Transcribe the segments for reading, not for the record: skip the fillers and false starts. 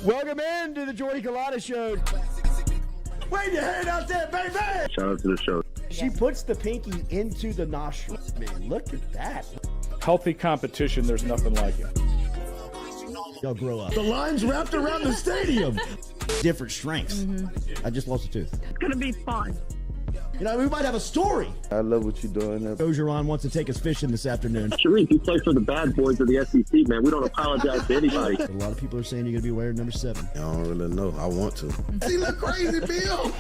Welcome into the Jordy Culotta Show. Wave your hand out there, baby! Shout out to the show. She puts the pinky into the nostril. Man, look at that. Healthy competition, there's nothing like it. Y'all grow up. The line's wrapped around the stadium. Different strengths. I just lost a tooth. It's going to be fun. You know, we might have a story. I love what you're doing. Ogeron wants to take us fishing this afternoon. Sharif, you play for the bad boys of the SEC, man. We don't apologize to anybody. A lot of people are saying you're going to be wearing number 7. I don't really know. I want to. He look crazy, Bill.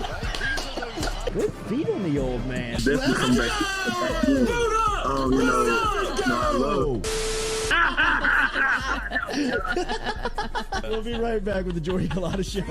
Good feet on the old man. Definitely come back. I love. We'll be right back with the Jordy Culotta Show.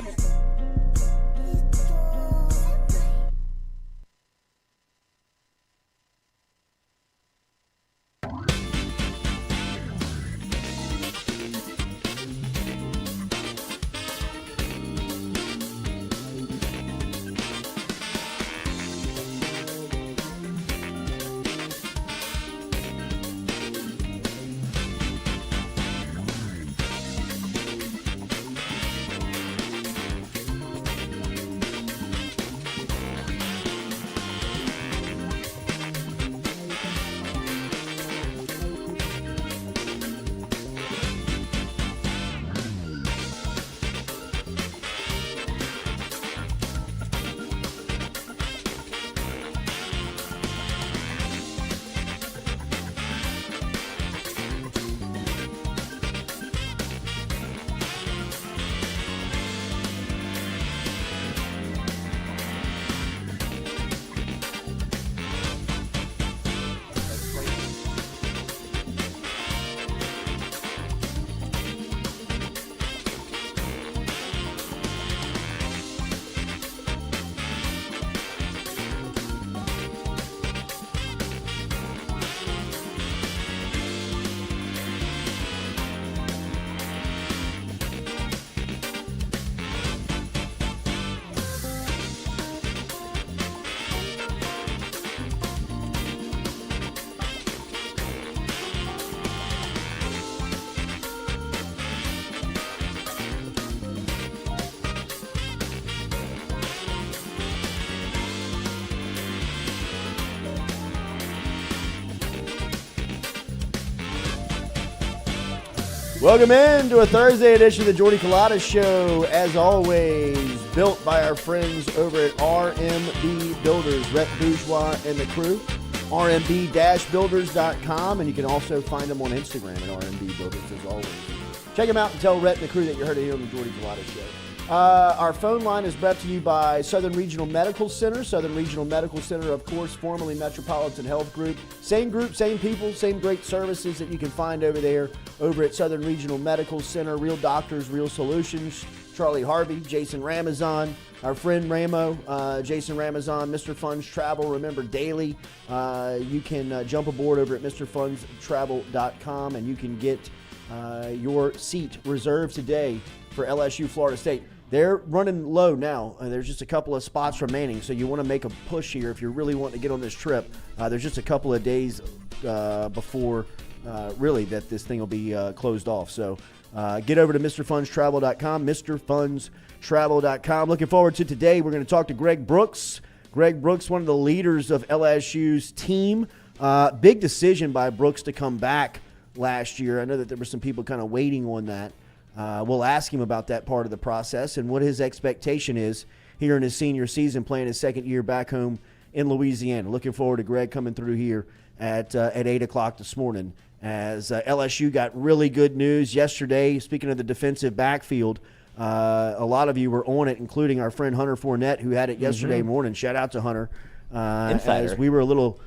Welcome in to a Thursday edition of the Jordy Culotta Show. As always, built by our friends over at RMB Builders, Rhett Bourgeois and the crew. RMB-builders.com, and you can also find them on Instagram at RMB Builders as always. Check them out and tell Rhett and the crew that you heard it here on the Jordy Culotta Show. Our phone line is brought to you by Southern Regional Medical Center. Southern Regional Medical Center, of course, formerly Metropolitan Health Group, same people, same great services that you can find over there over at Southern Regional Medical Center. Real doctors, real solutions. Charlie Harvey, Jason Ramazan, our friend Ramo, Jason Ramazan, Mr. Funds Travel. Remember, daily you can jump aboard over at MrFundsTravel.com and you can get your seat reserved today for LSU Florida State. They're running low now. There's just a couple of spots remaining, so you want to make a push here if you're really wanting to get on this trip. There's just a couple of days before really that this thing will be closed off. So get over to MrFundsTravel.com, MrFundsTravel.com. Looking forward to today. We're going to talk to Greg Brooks. Greg Brooks, one of the leaders of LSU's team. Big decision by Brooks to come back last year. I know that there were some people kind of waiting on that. We'll ask him about that part of the process and what his expectation is here in his senior season, playing his second year back home in Louisiana. Looking forward to Greg coming through here at 8 o'clock this morning as LSU got really good news yesterday. Speaking of the defensive backfield, a lot of you were on it, including our friend Hunter Fournette, who had it yesterday morning. Shout out to Hunter. As we were a little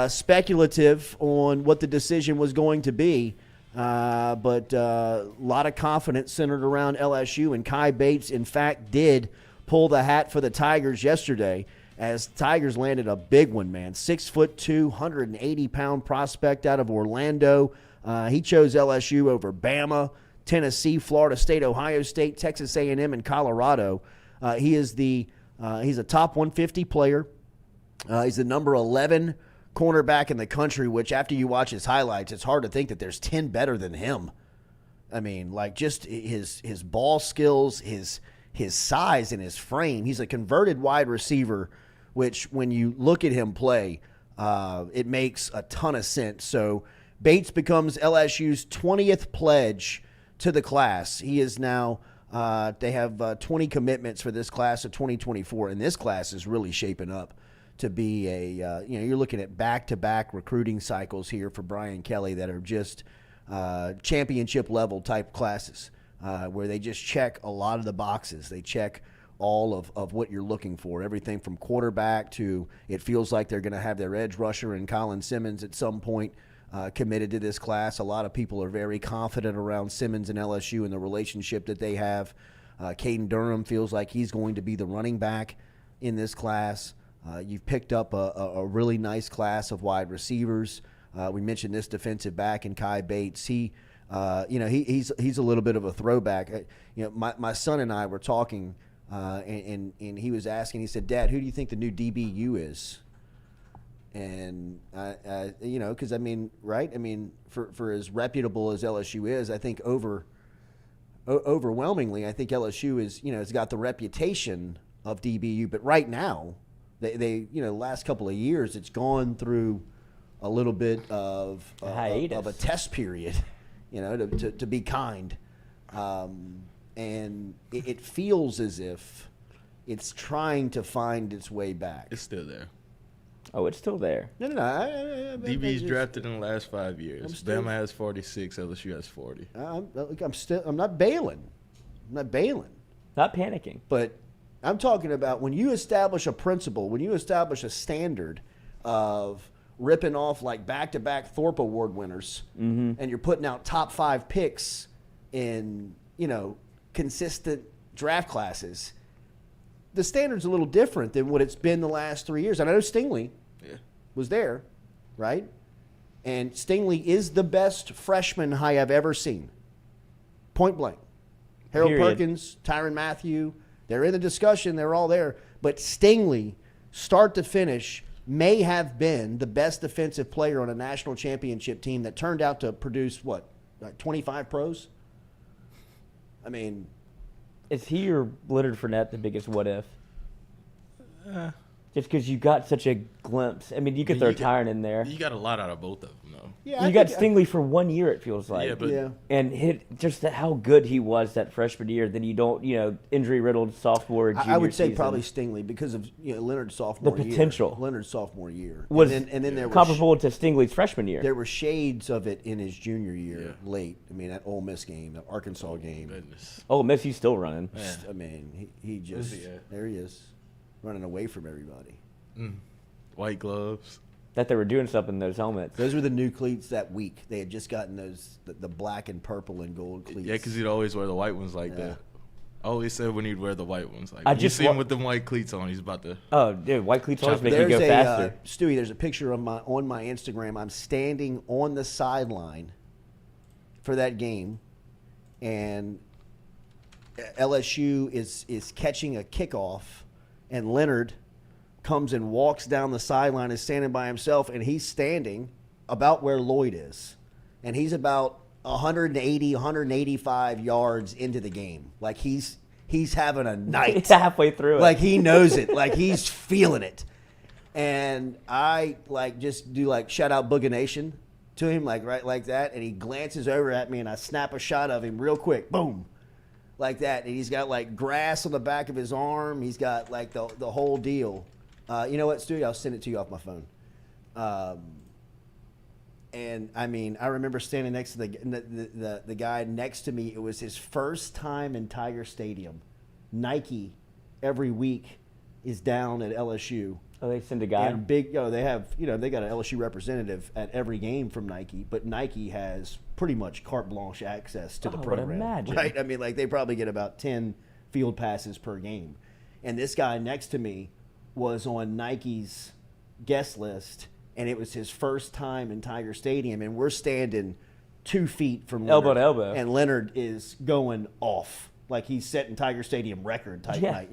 speculative on what the decision was going to be. But a lot of confidence centered around LSU, and Kai Bates, in fact, did pull the hat for the Tigers yesterday as Tigers landed a big one, man. 6'2", 180-pound prospect out of Orlando. He chose LSU over Bama, Tennessee, Florida State, Ohio State, Texas A&M, and Colorado. He's a top 150 player. He's the number 11 cornerback in the country, which after you watch his highlights, it's hard to think that there's 10 better than him. I mean, like just his ball skills, his size and his frame. He's a converted wide receiver, which when you look at him play, it makes a ton of sense. So Bates becomes LSU's 20th pledge to the class. He is now they have 20 commitments for this class of 2024, and this class is really shaping up to be a you're looking at back-to-back recruiting cycles here for Brian Kelly that are just championship level type classes where they just check a lot of the boxes. They check all of what you're looking for, everything from quarterback to it feels like they're going to have their edge rusher and Colin Simmons at some point committed to this class. A lot of people are very confident around Simmons and LSU and the relationship that they have. Caden Durham feels like he's going to be the running back in this class. You've picked up a really nice class of wide receivers. We mentioned this defensive back in Kai Bates. He's a little bit of a throwback. My son and I were talking, and he was asking. He said, "Dad, who do you think the new DBU is?" And because right? I mean, for as reputable as LSU is, I think overwhelmingly, I think LSU is has got the reputation of DBU. But right now, they last couple of years, it's gone through a little bit of a test period, to be kind, and it feels as if it's trying to find its way back. It's still there. Oh, it's still there. No. DB's drafted in the last 5 years. Bama has 46. LSU has 40. I'm not bailing. Not panicking. But I'm talking about when you establish a principle, when you establish a standard of ripping off like back-to-back Thorpe Award winners, and you're putting out top 5 picks in consistent draft classes. The standard's a little different than what it's been the last 3 years. And I know Stingley was there, right? And Stingley is the best freshman high I've ever seen. Point blank. Harold Perkins, Tyrann Mathieu, they're in the discussion. They're all there. But Stingley, start to finish, may have been the best defensive player on a national championship team that turned out to produce, 25 pros? I mean, is he or Leonard Fournette the biggest what if? Just because you got such a glimpse. I mean, you could throw Tyrann in there. You got a lot out of both of them, though. Yeah, you got Stingley for 1 year, it feels like. And hit just how good he was that freshman year. Then you don't, injury-riddled sophomore, junior I would say season. Probably Stingley because of Leonard's sophomore year. The potential. Leonard's sophomore year. Was and then there comparable to Stingley's freshman year. There were shades of it in his junior year late. I mean, that Ole Miss game, the Arkansas game. Goodness. Ole Miss, he's still running. Yeah. I mean, he just there he is, running away from everybody. White gloves. That they were doing stuff in those helmets. Those were the new cleats that week. They had just gotten the black and purple and gold cleats. Yeah, because he'd always wear the white ones like that. I always said when he'd wear the white ones like I that. just see him with them white cleats on, he's about to. Oh, dude, white cleats always make you There's go faster. Stewie, there's a picture on my Instagram. I'm standing on the sideline for that game, and LSU is catching a kickoff, and Leonard comes and walks down the sideline, is standing by himself, and he's standing about where Lloyd is. And he's about 180, 185 yards into the game. Like he's having a night. He's halfway through it. Like he knows it. Like he's feeling it. And I just do shout out Boogie Nation to him, right like that. And he glances over at me and I snap a shot of him real quick. Boom. Like that. And he's got grass on the back of his arm. He's got the whole deal. You know what, Stewie? I'll send it to you off my phone. And I mean, I remember standing next to the guy next to me. It was his first time in Tiger Stadium. Nike every week is down at LSU. Oh, they send a guy. And they have they got an LSU representative at every game from Nike, but Nike has pretty much carte blanche access to the program. Imagine. Right? I mean, they probably get about 10 field passes per game. And this guy next to me was on Nike's guest list, and it was his first time in Tiger Stadium, and we're standing 2 feet from Leonard, elbow to elbow, and Leonard is going off like he's setting Tiger Stadium record type night,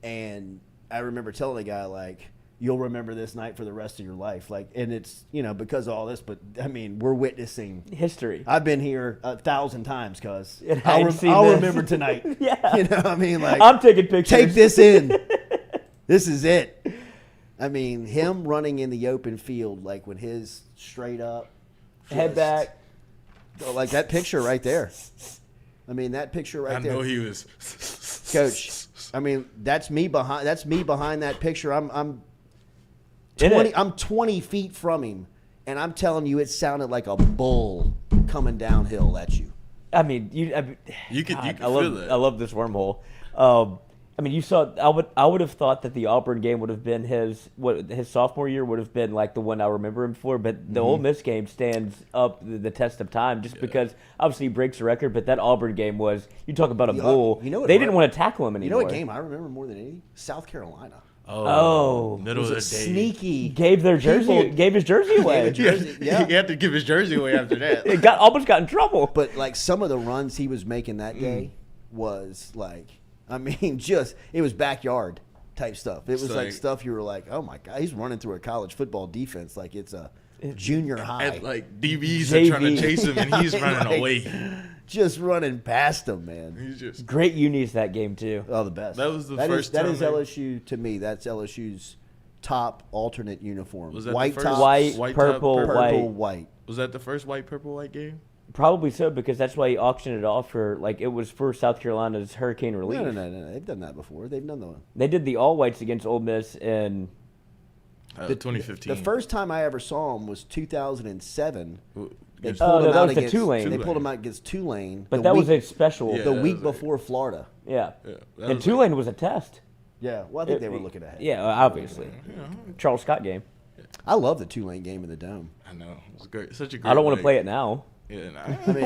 And I remember telling the guy you'll remember this night for the rest of your life. Like, and it's, because of all this, but I mean, we're witnessing history. I've been here 1,000 times, cuz I'll remember tonight. Yeah. I mean, like, I'm taking pictures. Take this in. This is it. I mean, him running in the open field, like when his straight up, head back. Like that picture right there. I mean, that picture right there. I know he was. Coach, I mean, that's me behind that picture. I'm 20 feet from him, and I'm telling you, it sounded like a bull coming downhill at you. I mean, you could feel it. I love this wormhole. I mean, you saw. I would have thought that the Auburn game would have been his sophomore year would have been like the one I remember him for. But the Ole Miss game stands up the test of time just because obviously he breaks the record. But that Auburn game was, you talk about a bull. They didn't want to tackle him anymore. You know what game I remember more than any? South Carolina. Oh, middle of the day. Sneaky. Gave his jersey away. Yeah. He had to give his jersey away after that. It almost got in trouble. But like some of the runs he was making that day was like, I mean, it was backyard type stuff. It was like stuff you were like, oh my God, he's running through a college football defense like it's a junior high. And like DBs are trying to chase him and he's running away. Just running past him, man. He's just great unis that game too. Oh, the best. That was the first time. That is LSU to me. That's LSU's top alternate uniform. Was that white the first top, white, purple, white. Was that the first white, purple, white game? Probably so, because that's why he auctioned it off for, like, it was for South Carolina's hurricane relief. No. They've done that before. They've done the one. They did the all whites against Ole Miss in 2015. The first time I ever saw him was 2007. They that was the Tulane. They pulled him out against Tulane. But that was a special. The week before Florida. Yeah. And Tulane was a test. Yeah, well, I think they were looking ahead. Yeah, obviously. Charles Scott game. I love the Tulane game in the Dome. I know. It was great. Such a great I don't want to play it now. Yeah, I mean,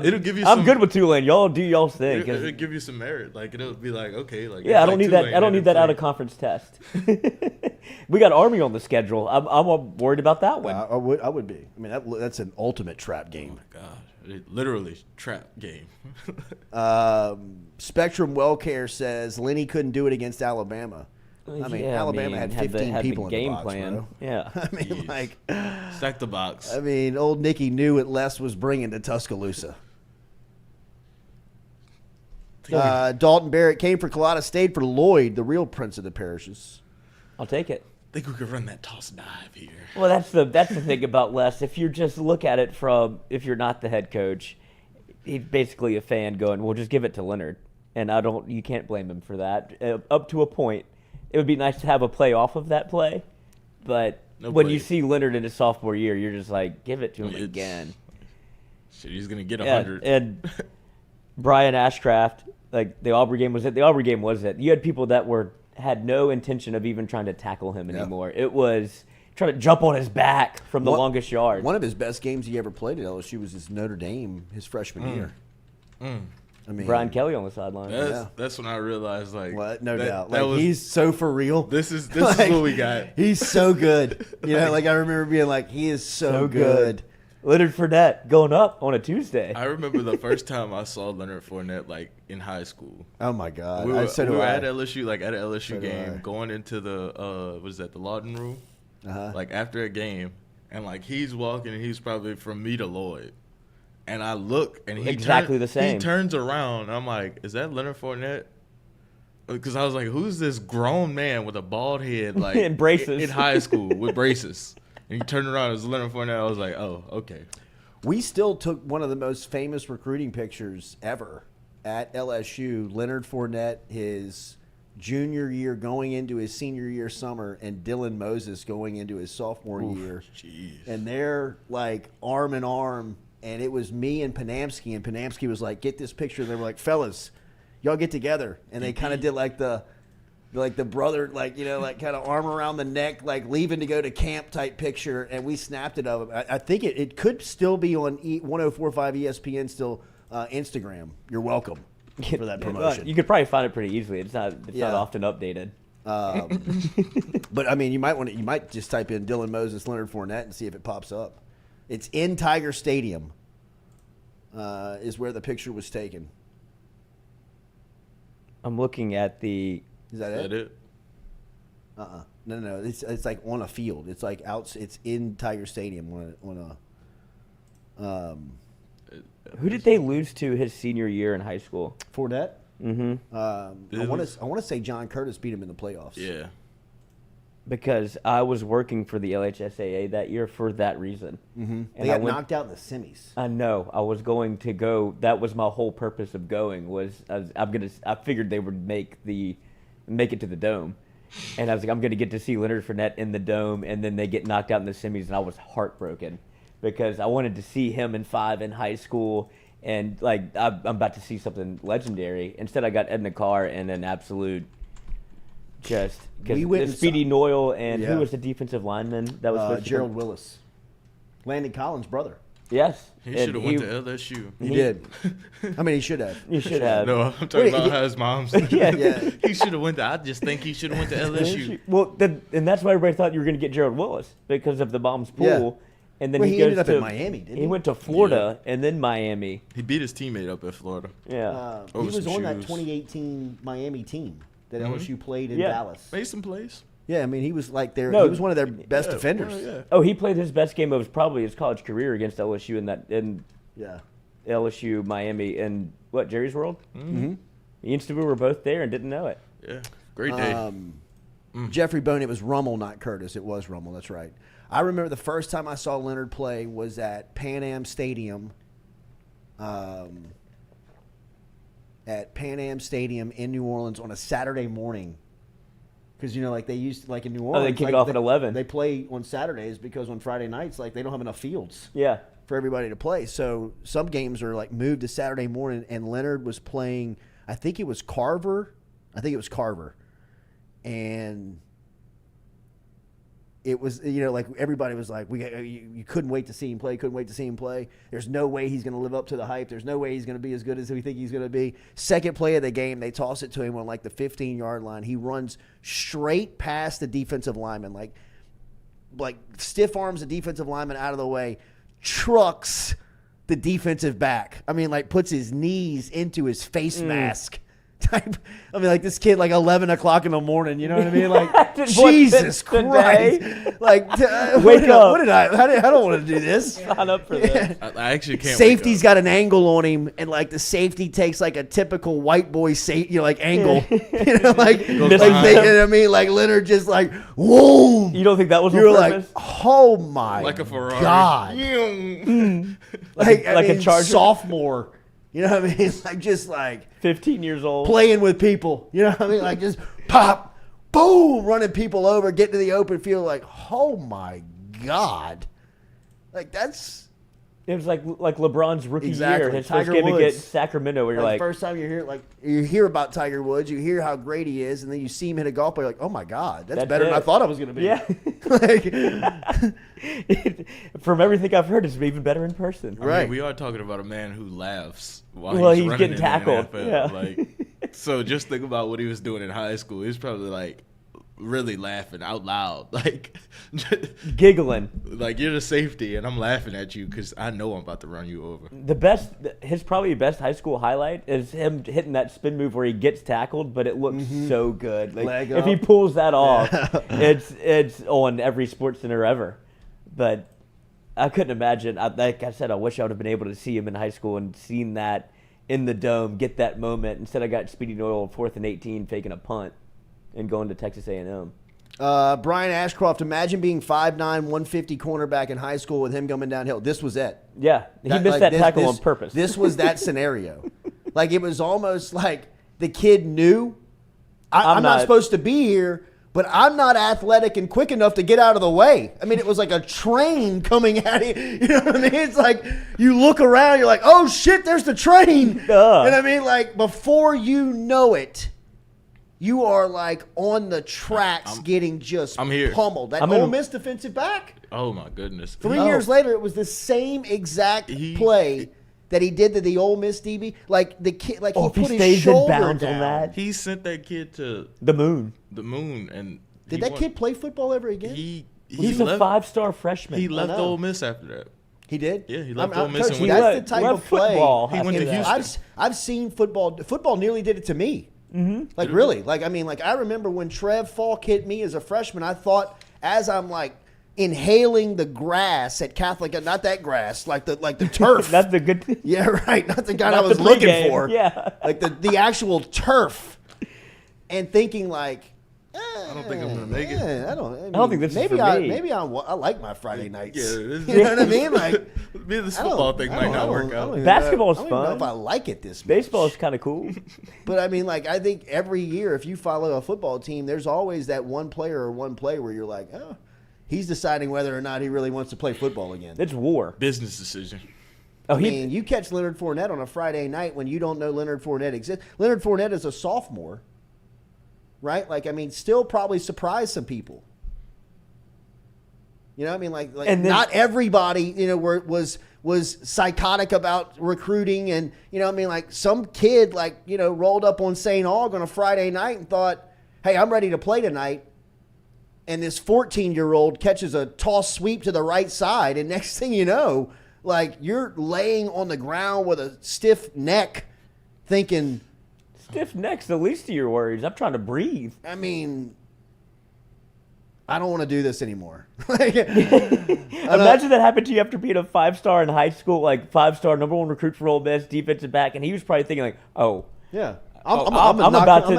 it'll give you. I'm good with Tulane. Y'all do y'all's thing. It'll give you some merit. Like it'll be like, okay, like I don't need that. I don't need that out of conference test. We got Army on the schedule. I'm worried about that one. I would be. I mean, that's an ultimate trap game. Oh my God, literally trap game. Spectrum Wellcare says Lenny couldn't do it against Alabama. I mean, Alabama had 15 people in the box, plan. Bro. Yeah. I mean, like... Stack the box. I mean, old Nicky knew what Les was bringing to Tuscaloosa. Dalton Barrett came for Culotta, stayed for Lloyd, the real prince of the parishes. I'll take it. I think we could run that toss dive here. Well, that's the thing about Les. If you just look at it from, if you're not the head coach, he's basically a fan going, well, just give it to Leonard. And you can't blame him for that. Up to a point. It would be nice to have a play off of that play, but you see Leonard in his sophomore year, you're just like, give it to him again. Shit, he's gonna get 100. And Brian Ashcraft, like the Auburn game was it. The Auburn game was it. You had people that had no intention of even trying to tackle him anymore. It was trying to jump on his back from the longest yard. One of his best games he ever played at LSU was his Notre Dame his freshman year. I mean, Brian Kelly on the sideline. That's when I realized, like, what? No doubt. Like, he's so for real. This is what we got. He's so good. Like I remember being like, he is so good. Leonard Fournette going up on a Tuesday. I remember the first time I saw Leonard Fournette, like, in high school. Oh my God! We were at LSU, like at an LSU game, going into the the Lawton room, like after a game, and like he's walking, and he's probably from me to Lloyd. And I look, and the same. He turns around, and I'm like, "Is that Leonard Fournette?" Because I was like, "Who's this grown man with a bald head, like in braces in high school with braces?" And he turned around, it was Leonard Fournette. I was like, "Oh, okay." We still took one of the most famous recruiting pictures ever at LSU. Leonard Fournette, his junior year going into his senior year summer, and Dylan Moses going into his sophomore year. Jeez. And they're like arm in arm. And it was me and Panamsky was like, get this picture. And they were like, fellas, y'all get together. And they kind of did like the brother, like, like kind of arm around the neck, like leaving to go to camp type picture. And we snapped it of him. I think it could still be on 1045 ESPN still, Instagram. You're welcome for that promotion. You could probably find it pretty easily. It's not often updated. But I mean, you might just type in Dylan Moses, Leonard Fournette and see if it pops up. It's in Tiger Stadium, is where the picture was taken. I'm looking at the... Is that it? it? No. It's like on a field. It's like out. It's in Tiger Stadium Who did they lose to his senior year in high school? Fournette. Mm-hmm. I want to say John Curtis beat him in the playoffs. Yeah. Because I was working for the LHSAA that year for that reason. Mm-hmm. They got knocked out in the semis. I know. I was going to go. That was my whole purpose of going. I figured they would make it to the Dome, and I was like, I'm going to get to see Leonard Fournette in the Dome, and then they get knocked out in the semis, and I was heartbroken because I wanted to see him in 5 in high school, and like I'm about to see something legendary. Instead, I got Edna Carr and an absolute. Just because Speedy Noyle and who was the defensive lineman that was Gerald Willis, Landon Collins' brother. Yes, he should have went to LSU. He did. I mean, he should have. You should have. No, I'm talking about how his mom's. Yeah. He should have went to. I just think he should have went to LSU. Well, and that's why everybody thought you were going to get Gerald Willis because of the mom's pool. Yeah. And then he ended up in Miami, didn't he? He went to Florida and then Miami. He beat his teammate up at Florida. Yeah. He was on that 2018 Miami team that LSU played in Dallas. Made some plays. Yeah, I mean, he was like he was one of their best defenders. Yeah. Oh, he played his best game of probably his college career against LSU in LSU, Miami, and Jerry's World? Mm-hmm. Me and Stu were both there and didn't know it. Yeah, great day. Jeffrey Bone, it was Rummel, not Curtis. It was Rummel, that's right. I remember the first time I saw Leonard play was at Pan Am Stadium. At Pan Am Stadium in New Orleans on a Saturday morning. Because, like they used to, like in New Orleans. They kick it off at 11. They play on Saturdays because on Friday nights, like they don't have enough fields for everybody to play. So some games are like moved to Saturday morning, and Leonard was playing, I think it was Carver. And it was, like everybody was like, you couldn't wait to see him play. There's no way he's going to live up to the hype. There's no way he's going to be as good as we think he's going to be. Second play of the game, they toss it to him on like the 15-yard line. He runs straight past the defensive lineman, like stiff arms the defensive lineman out of the way, trucks the defensive back. I mean, like puts his knees into his face mask. Type. I mean, like this kid, like 11 o'clock in the morning. You know what I mean? Like Jesus Christ! Like, wake up! What did I don't want to do this. Sign up for this. I actually can't. Safety's got an angle on him, and like the safety takes like a typical white boy angle. I mean, like Leonard just like whoa. You don't think that was? You're like, oh my, like a Ferrari. God, like a Charger sophomore. You know what I mean? Like just like 15 years old. Playing with people. You know what I mean? Like just pop, boom, running people over, getting to the open field like, oh my God. Like that's it was like LeBron's rookie exactly. year, his Tiger first game Woods. against Sacramento, where you're like first time you hear about Tiger Woods, you hear how great he is, and then you see him hit a golf ball, you're like, oh my God, that's better than I thought I was gonna be. Yeah. From everything I've heard, it's even better in person. I mean, we are talking about a man who laughs while he's running getting tackled. So just think about what he was doing in high school. He was probably like really laughing out loud, like giggling. Like you're the safety, and I'm laughing at you because I know I'm about to run you over. His probably best high school highlight is him hitting that spin move where he gets tackled, but it looks so good. Like if he pulls that off, it's on every Sports Center ever. But I couldn't imagine. Like I said, I wish I would have been able to see him in high school and seen that in the Dome, get that moment. Instead, I got Speedy Noyle 4th and 18 faking a punt and going to Texas A&M. Brian Ashcroft, imagine being 5'9", 150 cornerback in high school with him coming downhill. This was it. Yeah, he missed that tackle on purpose. This was that scenario. Like it was almost like the kid knew, I'm not supposed to be here, but I'm not athletic and quick enough to get out of the way. I mean, it was like a train coming at you. You know what I mean? It's like you look around, you're like, oh shit, there's the train. And I mean, like before you know it, you are like on the tracks getting just pummeled. That Ole Miss defensive back. Oh my goodness. 3 years later, it was the same exact play that he did to the Ole Miss DB. Like the kid, like he put his shoulder down. On that. He sent that kid to the moon. And did that kid play football ever again? He's a 5-star freshman. He left Ole Miss after that. He did? Yeah, he left Ole Miss and went. That's the type of play. He went to Houston. I've seen football. Football nearly did it to me. Mm-hmm. Like, really. Like, I mean, like, I remember when Trev Falk hit me as a freshman, I thought, as I'm, like, inhaling the grass at Catholic, not that grass, like the turf. Not the good. Yeah, right. Not the guy I was looking for. Yeah. Like the actual turf. And thinking, like, I don't think I'm gonna make it. I don't think this maybe is for me. Maybe I like my Friday nights. Yeah, you know what I mean? Like, maybe this football thing might not work out. Basketball is I don't fun. know if I like it this much. Baseball is kind of cool. But I mean, like, I think every year, if you follow a football team, there's always that one player or one play where you're like, oh, he's deciding whether or not he really wants to play football again. It's war. Business decision. I mean, you catch Leonard Fournette on a Friday night when you don't know Leonard Fournette exists. Leonard Fournette is a sophomore. Right? Like, I mean, still probably surprised some people. You know what I mean? Like and then, not everybody, you know, was psychotic about recruiting. And, you know what I mean? Like, some kid, like, you know, rolled up on St. Aug on a Friday night and thought, hey, I'm ready to play tonight. And this 14-year-old catches a toss sweep to the right side. And next thing you know, like, you're laying on the ground with a stiff neck thinking – stiff neck's the least of your worries. I'm trying to breathe. I mean, I don't want to do this anymore. Like, imagine that happened to you after being a 5-star in high school, like 5-star #1 recruit for Ole Miss, defensive back, and he was probably thinking like, oh. Yeah. I'm gonna knock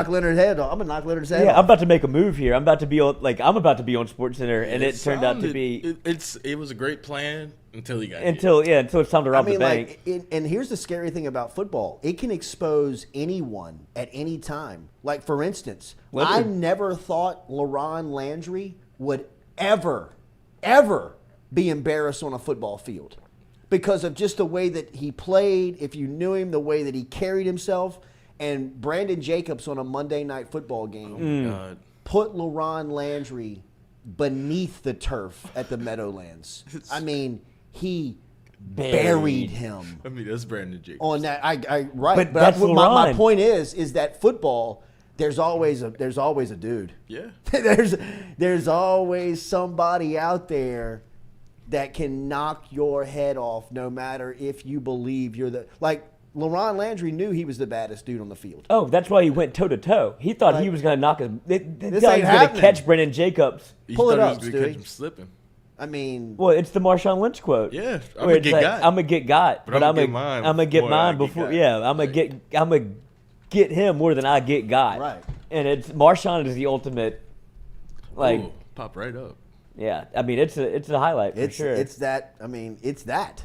Leonard's head off. I'm gonna knock Leonard's head off. I'm about to make a move here. I'm about to be on SportsCenter, and it turned out to be. It was a great plan until he got until it's time to rob the bank. And here's the scary thing about football: it can expose anyone at any time. Like, for instance, I never thought LeBron Landry would ever be embarrassed on a football field. Because of just the way that he played, if you knew him, the way that he carried himself. And Brandon Jacobs on a Monday Night Football game put LeBron Landry beneath the turf at the Meadowlands. I mean, he buried him. I mean, that's Brandon Jacobs. On that, right. But that's my point is that football, there's always a dude. Yeah. there's always somebody out there that can knock your head off, no matter if you believe you're the like. LeBron Landry knew he was the baddest dude on the field. Oh, that's why he went toe to toe. He thought he was going to knock him. This guy was going to catch Brennan Jacobs. Pull it up, Catch him slipping. I mean, well, it's the Marshawn Lynch quote. Yeah, I'm gonna get got. I'm gonna get got, but I'm gonna get mine before. Yeah, I'm gonna get him more than I get got. Right. And it's Marshawn is the ultimate. Like, ooh, pop right up. Yeah, I mean it's a highlight for sure. It's that. I mean, it's that.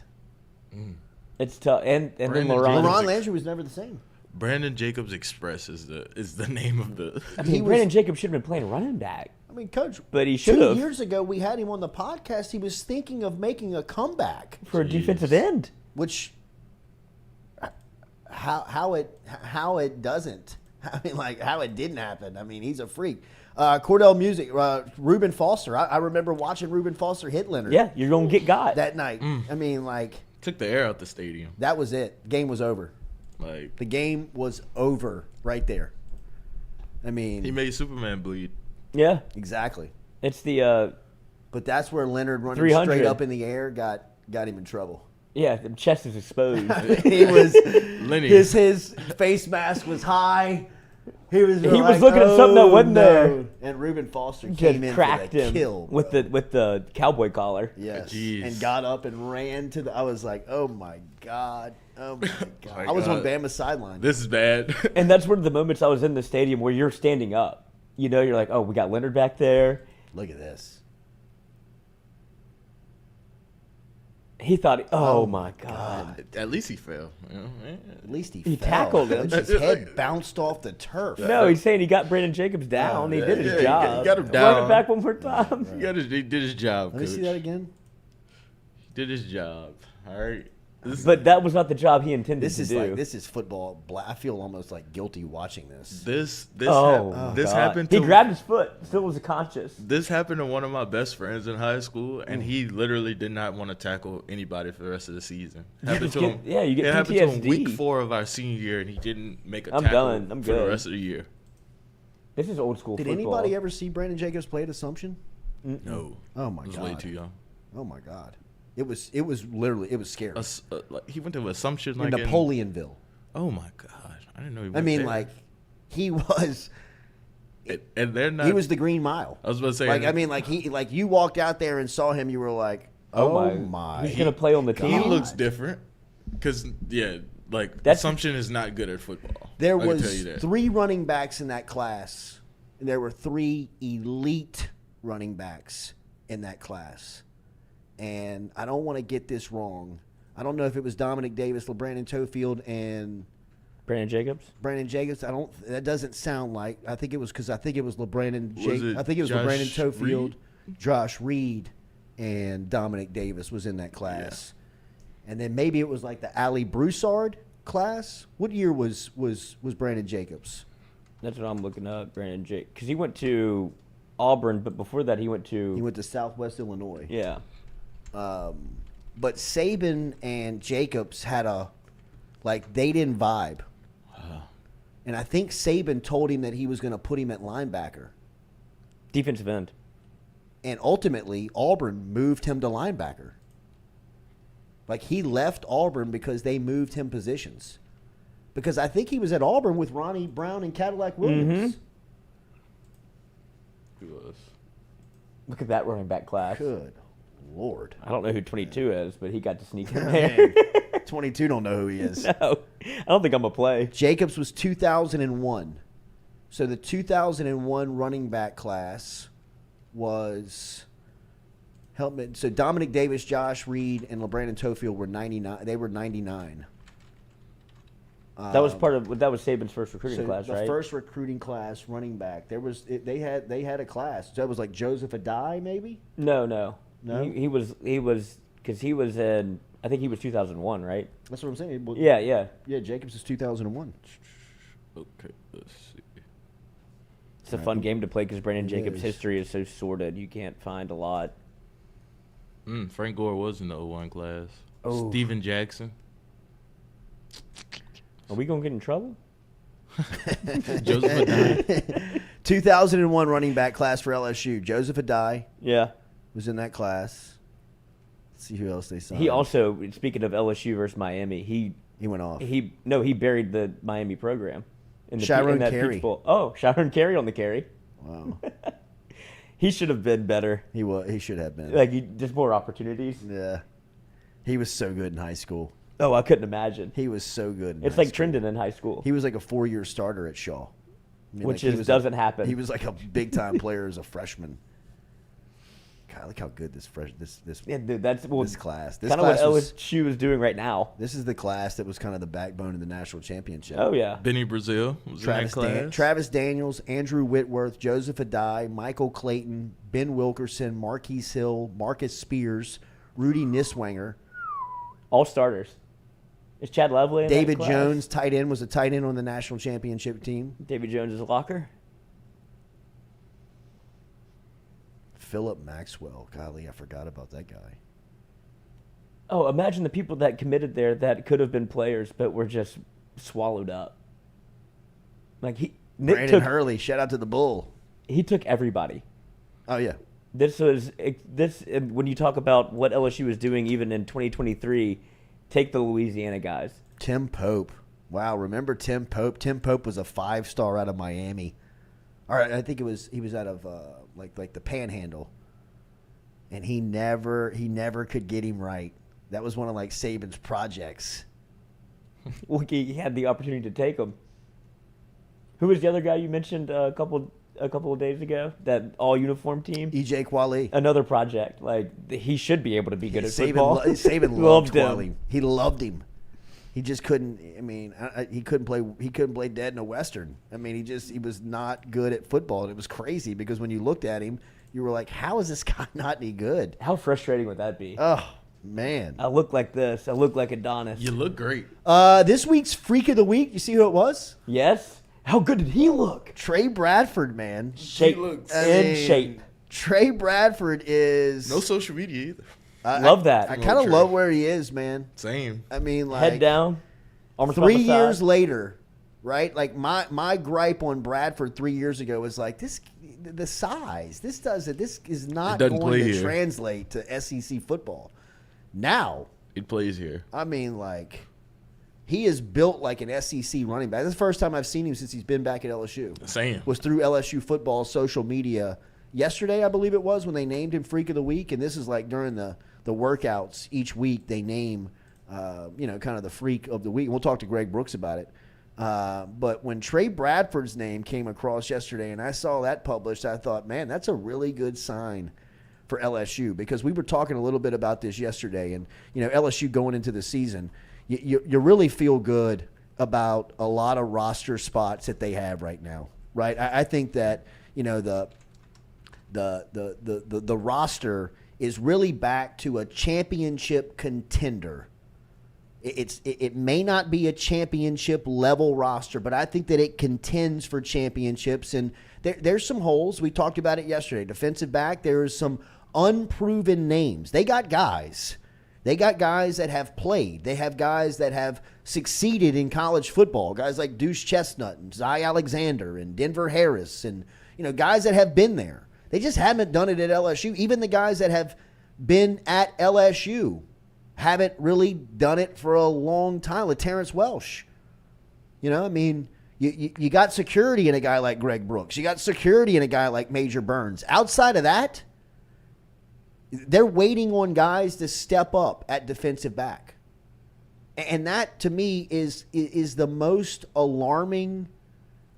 It's tough, and then LeBron Landry was never the same. Brandon Jacobs Express is the name of the. I mean, Brandon Jacobs should have been playing running back. I mean, Coach, but he should have. 2 years ago, we had him on the podcast. He was thinking of making a comeback for a defensive end, which how it doesn't. I mean, like, how it didn't happen. I mean, he's a freak. Cordell Music, Reuben Foster. I remember watching Reuben Foster hit Leonard. Yeah, you're going to get got. That night. I mean, like. Took the air out the stadium. That was it. Game was over. Like, the game was over right there. I mean. He made Superman bleed. Yeah. Exactly. It's the. But that's where Leonard running 300. straight up in the air got him in trouble. Yeah, the chest is exposed. He was. his face mask was high. He was looking at something that wasn't there. And Reuben Foster came in cracked for the him kill with the cowboy collar. Yes. Jeez. And got up and ran to the. I was like, oh my god, oh my god. I was on Bama's sideline. This is bad. And that's one of the moments I was in the stadium where you're standing up. You know, you're like, oh, we got Leonard back there. Look at this. He thought, oh my God. At least he fell. You know? At least he fell. Tackled him. His head bounced off the turf. No, he's saying he got Brandon Jacobs down. He did his job. He got him down. Run it back one more time. Right. He did his job, Let me see that again. He did his job. All right. But that was not the job he intended to do. This is football. I feel almost like guilty watching this. This He happened to grabbed his foot. Still was conscious. This happened to one of my best friends in high school, and he literally did not want to tackle anybody for the rest of the season. You get it happened to him PTSD. week 4 of our senior year, and he didn't make a I'm tackle done. for the rest of the year. This is old school Did football. anybody ever see Brandon Jacobs play at Assumption? No. Oh my I was God. way too young. Oh my God. It was literally scary. He went to Assumption in Napoleonville. oh my God. I didn't know he I went mean, there. like, he was. And they're not. He was the Green Mile. I was about to say. Like, I mean, like you walked out there and saw him, you were like, oh my. He's gonna play on the team. He looks different. Because Assumption is not good at football. There I can tell was you that. 3 running backs in that class. And there were 3 elite running backs in that class. And I don't want to get this wrong. I don't know if it was Dominic Davis, LeBron Tofield, and Brandon Jacobs. That doesn't sound like. I think it was LeBron and Was I think it was Josh LeBron Tofield, Reed? Josh Reed, and Dominic Davis was in that class. Yeah. And then maybe it was like the Ali Broussard class. What year was Brandon Jacobs? That's what I'm looking up, Brandon Jacobs, because he went to Auburn, but before that he went to Southwest Illinois. Yeah. But Saban and Jacobs had they didn't vibe. And I think Saban told him that he was going to put him at linebacker. Defensive end. And ultimately, Auburn moved him to linebacker. Like, he left Auburn because they moved him positions. Because I think he was at Auburn with Ronnie Brown and Cadillac Williams. He was. Look at that running back class. Good Lord. I don't know who 22 is, but he got to sneak in there. 22 don't know who he is. No, I don't think I'm going to play. Jacobs was 2001. So the 2001 running back class was... So Dominic Davis, Josh Reed, and LeBron Tofield were 99. They were 99. That was Saban's first recruiting class, right? The first recruiting class, running back. They had a class. So that was like Joseph Adai, maybe. No. He was because he was in. I think he was 2001, right? That's what I'm saying. Well, Yeah. Jacobs is 2001. Okay, let's see. It's a fun game to play because Brandon Jacobs' is. history is so sordid. You can't find a lot. Frank Gore was in the 01 class. Oh. Steven Jackson. Are we going to get in trouble? Joseph Adai. 2001 running back class for LSU. Joseph Adai Yeah. was in that class. Let's see who else they signed. He also, speaking of LSU versus Miami, he went off. He buried the Miami program. In the Sharon in that Carey. Peach Bowl. Oh, Sharon Carey on the carry. Wow. He should have been better. He should have been. Like, just more opportunities. Yeah. He was so good in high school. Oh, I couldn't imagine. He was so good in It's high like school. Trendon in high school. He was like a 4-year starter at Shaw. Which he was doesn't happen. He was like a big-time player as a freshman. God, look how good this Yeah, dude, that's this class. This kind of what class was, LSU is doing right now. This is the class that was kind of the backbone of the national championship. Oh, yeah. Benny Brazil was in that class. Travis Daniels, Andrew Whitworth, Joseph Adai, Michael Clayton, Ben Wilkerson, Marquise Hill, Marcus Spears, Rudy Niswanger. All starters. Is Chad Lovely in David that class? Jones, tight end, was a tight end on the national championship team. David Jones is a locker. Philip Maxwell. Golly, I forgot about that guy. Oh, imagine the people that committed there that could have been players but were just swallowed up. Like Brandon Hurley, shout out to the Bull. He took everybody. Oh, yeah. This when you talk about what LSU was doing even in 2023, take the Louisiana guys. Tim Pope. Wow, remember Tim Pope? Tim Pope was a 5-star out of Miami. All right, I think he was out of like the Panhandle. And he never could get him right. That was one of like Saban's projects. Well, he had the opportunity to take him. Who was the other guy you mentioned a couple of days ago? That all uniform team? E.J. Quali. Another project. Like, he should be able to be good at football. Saban loved him. Quali. He loved him. He just couldn't. I mean, he couldn't play. He couldn't play dead in a Western. I mean, he was not good at football, and it was crazy because when you looked at him, you were like, "How is this guy not any good?" How frustrating would that be? Oh man, I look like this. I look like Adonis. You look great. This week's Freak of the Week. You see who it was? Yes. How good did he look? Trey Bradford, man. Shape. Shape. Trey Bradford is No social media either. Love that. I kind of love where he is, man. Same. I mean, like Head down. Arms 3 on the years side. later, right? Like my gripe on Bradford 3 years ago was like the size. This is not doesn't going play to here. translate to SEC football. Now, It plays here. I mean, like He is built like an SEC running back. This is the first time I've seen him since he's been back at LSU. Same. Was through LSU football social media yesterday, I believe it was, when they named him Freak of the Week. And this is like during the workouts each week they name, kind of the Freak of the Week. We'll talk to Greg Brooks about it. But when Trey Bradford's name came across yesterday and I saw that published, I thought, man, that's a really good sign for LSU, because we were talking a little bit about this yesterday. And, LSU going into the season, you really feel good about a lot of roster spots that they have right now, right? I think that, the roster is really back to a championship contender. It may not be a championship level roster, but I think that it contends for championships. And there's some holes. We talked about it yesterday. Defensive back, there's some unproven names. They got guys. They got guys that have played. They have guys that have succeeded in college football. Guys like Deuce Chestnut and Zy Alexander and Denver Harris and, guys that have been there. They just haven't done it at LSU. Even the guys that have been at LSU haven't really done it for a long time. With Terrence Welsh. You got security in a guy like Greg Brooks. You got security in a guy like Major Burns. Outside of that, they're waiting on guys to step up at defensive back. And that, to me, is the most alarming,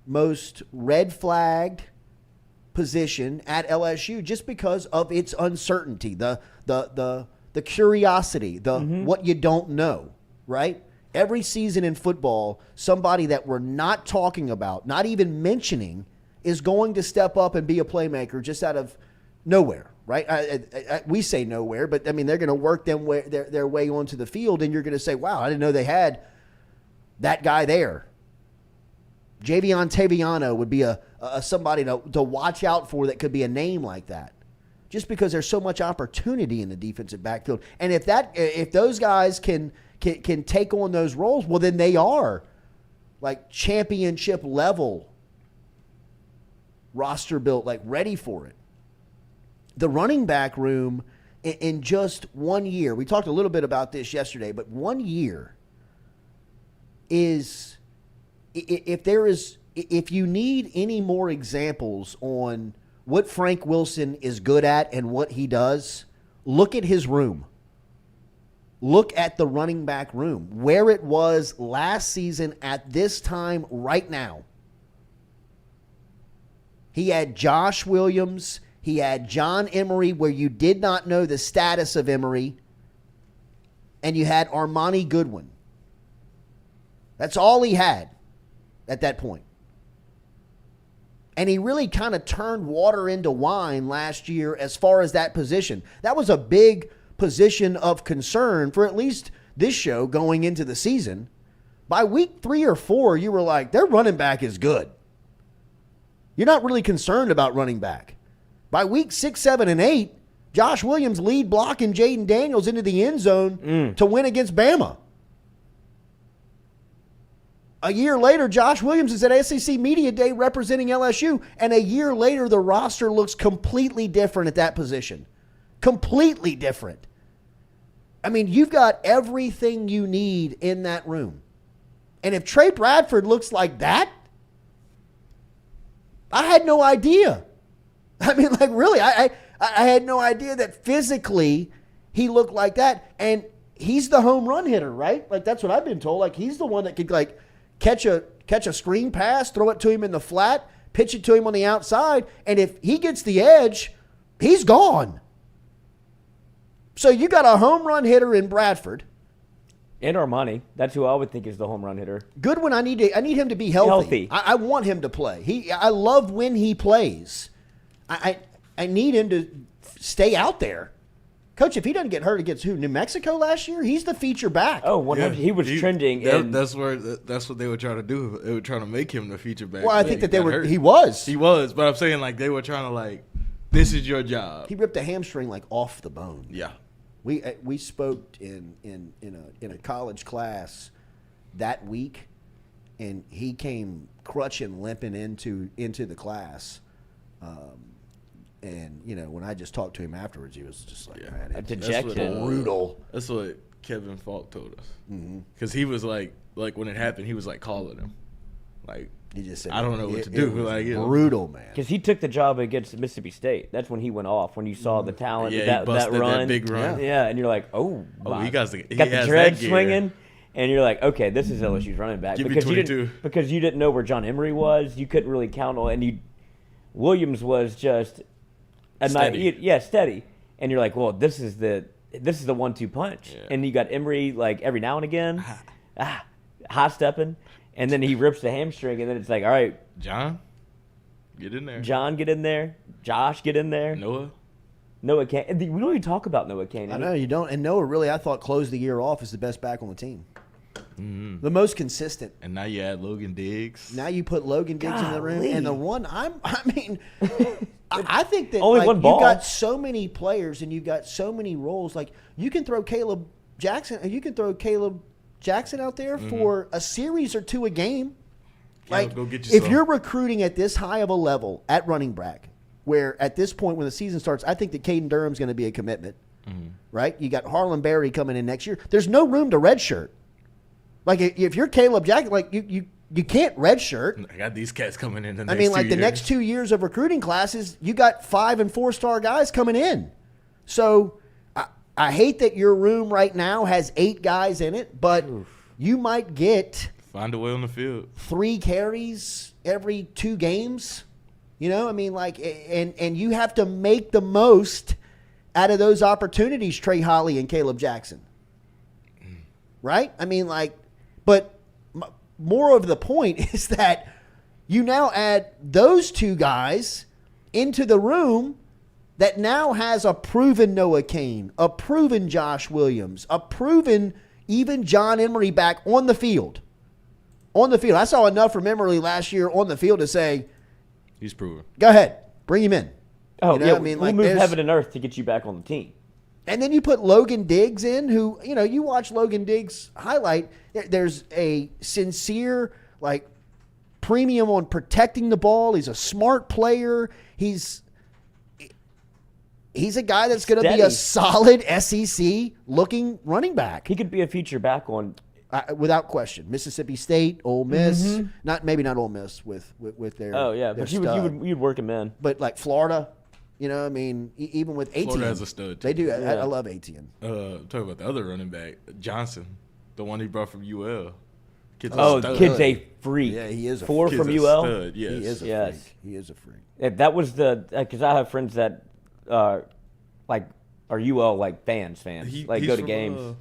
most red flagged position at LSU, just because of its uncertainty, the curiosity, what you don't know, right? Every season in football, somebody that we're not talking about, not even mentioning, is going to step up and be a playmaker just out of nowhere, right? We say nowhere, but, they're going to work their way onto the field, and you're going to say, wow, I didn't know they had that guy there. Javion Taviano would be a somebody to watch out for that could be a name like that, just because there's so much opportunity in the defensive backfield. And if those guys can take on those roles, well, then they are like championship level roster built, like ready for it. The running back room in just 1 year, we talked a little bit about this yesterday, but 1 year is, if you need any more examples on what Frank Wilson is good at and what he does, look at his room. Look at the running back room, where it was last season at this time right now. He had Josh Williams. He had John Emery, where you did not know the status of Emery. And you had Armani Goodwin. That's all he had at that point. And he really kind of turned water into wine last year as far as that position. That was a big position of concern for at least this show going into the season. By week 3 or 4, you were like, their running back is good. You're not really concerned about running back. By week 6, 7, and 8, Josh Williams lead blocking Jaden Daniels into the end zone to win against Bama. A year later, Josh Williams is at SEC Media Day representing LSU, and a year later, the roster looks completely different at that position. Completely different. You've got everything you need in that room. And if Trey Bradford looks like that, I had no idea. Really, I had no idea that physically he looked like that. And he's the home run hitter, right? That's what I've been told. He's the one that could, catch a screen pass, throw it to him in the flat, pitch it to him on the outside, and if he gets the edge, he's gone. So you got a home run hitter in Bradford. And Armani. That's who I would think is the home run hitter. Goodwin, I need him to be healthy. I want him to play. I love when he plays. I need him to stay out there. Coach, if he doesn't get hurt against New Mexico last year, he's the feature back. Oh, 100. Yeah, he was trending. That's what they were trying to do. They were trying to make him the feature back. Well, I think that he was. He was, but I'm saying they were trying to this is your job. He ripped a hamstring off the bone. Yeah. We spoke in a college class that week, and he came crutching, limping into the class. And when I just talked to him afterwards, he was just like, man, dejected, brutal. That's what Kevin Falk told us. Because he was like when it happened, he was like calling him. Like, he just said, I don't know what to do. Like, brutal, man. Because he took the job against Mississippi State. That's when he went off. When you saw the talent, that run, that big run. Yeah, and you're like, he got the dread swinging, and you're like, okay, this is LSU's running back. Because you didn't know where John Emery was. You couldn't really count on, and Williams was just steady. And you're like, well, this is the 1-2 punch. Yeah. And you got Emery like every now and again, hot stepping. And then he rips the hamstring, and then it's like, all right. John, get in there. Josh, get in there. Noah Kane. We don't even talk about Noah Kane. I know, you don't. And Noah really, I thought, closed the year off as the best back on the team. Mm-hmm. The most consistent. And now you add Logan Diggs. Now you put Logan Diggs in the room. And the one, I think that only one ball. You've got so many players and you've got so many roles. Like, you can throw Caleb Jackson out there for a series or two a game. Like, go get you if you're recruiting at this high of a level at running back, where at this point when the season starts, I think that Caden Durham's going to be a commitment, right? You got Harlan Berry coming in next year. There's no room to redshirt. Like, if you're Caleb Jackson, like you can't redshirt. I got these cats coming in the next 2 years. The next 2 years of recruiting classes, you got 5- and 4-star guys coming in. So I hate that your room right now has 8 guys in it, but you might find a way on the field. 3 carries every 2 games. You know, and you have to make the most out of those opportunities, Trey Holly and Caleb Jackson. Right? But more of the point is that you now add those 2 guys into the room that now has a proven Noah Kane, a proven Josh Williams, a proven even John Emery back on the field. On the field. I saw enough from Emery last year on the field to say, he's proven. Go ahead. Bring him in. Oh, we'll move heaven and earth to get you back on the team. And then you put Logan Diggs in, who, you watch Logan Diggs highlight, there's a sincere, premium on protecting the ball. He's a smart player. He's a guy that's going to be a solid SEC-looking running back. He could be a feature back on. Without question. Mississippi State, Ole Miss, maybe not Ole Miss with their. Oh yeah, but you'd work him in. But Florida, even with Etienne, Florida has a stud. They do. Yeah. I love Etienne. Talk about the other running back, Johnson, the one he brought from UL. Kid's a freak. Yeah, he is. From UL. Stud, yes. He is a freak. He is a freak. That was because I have friends that are UL fans. Go to games.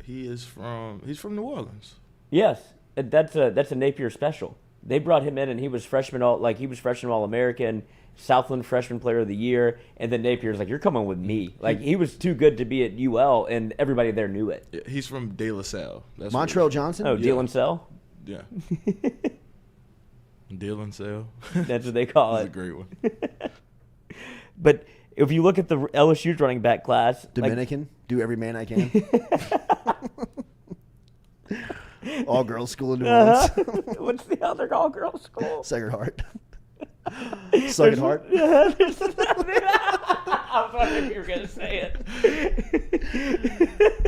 He's from New Orleans. Yes, that's a Napier special. They brought him in, and he was freshman All-American, Southland Freshman Player of the Year, and then Napier's like, "You're coming with me." He was too good to be at UL, and everybody there knew it. Yeah, he's from De La Salle. Montrell Johnson. Oh, De La Salle. Yeah. De La Salle. That's what they call it. That's a great one. But if you look at the LSU's running back class, Dominican, do every man I can. All girls school in New Orleans. What's the other all girls school? Sacred Heart. Sacred Heart. I was wondering if you were going to say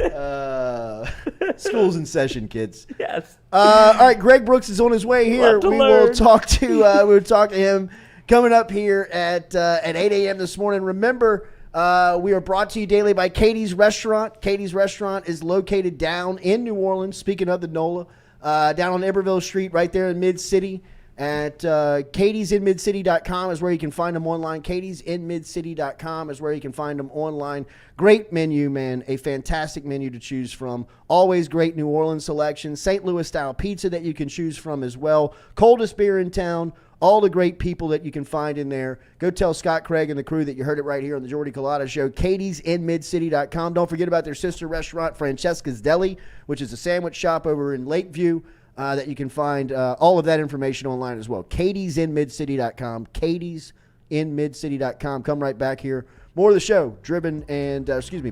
it. School's in session, kids. Yes. All right, Greg Brooks is on his way here. We will talk to him coming up here at 8 a.m. this morning. Remember, we are brought to you daily by Katie's Restaurant. Katie's Restaurant is located down in New Orleans, speaking of the NOLA, down on Iberville Street right there in Mid-City. At katiesinmidcity.com is where you can find them online. katiesinmidcity.com is where you can find them online. Great menu, man. A fantastic menu to choose from. Always great New Orleans selection. St. Louis-style pizza that you can choose from as well. Coldest beer in town. All the great people that you can find in there. Go tell Scott Craig and the crew that you heard it right here on the Jordy Culotta Show. katiesinmidcity.com. Don't forget about their sister restaurant, Francesca's Deli, which is a sandwich shop over in Lakeview. That you can find all of that information online as well. katiesinmidcity.com. katiesinmidcity.com. Come right back here. More of the show,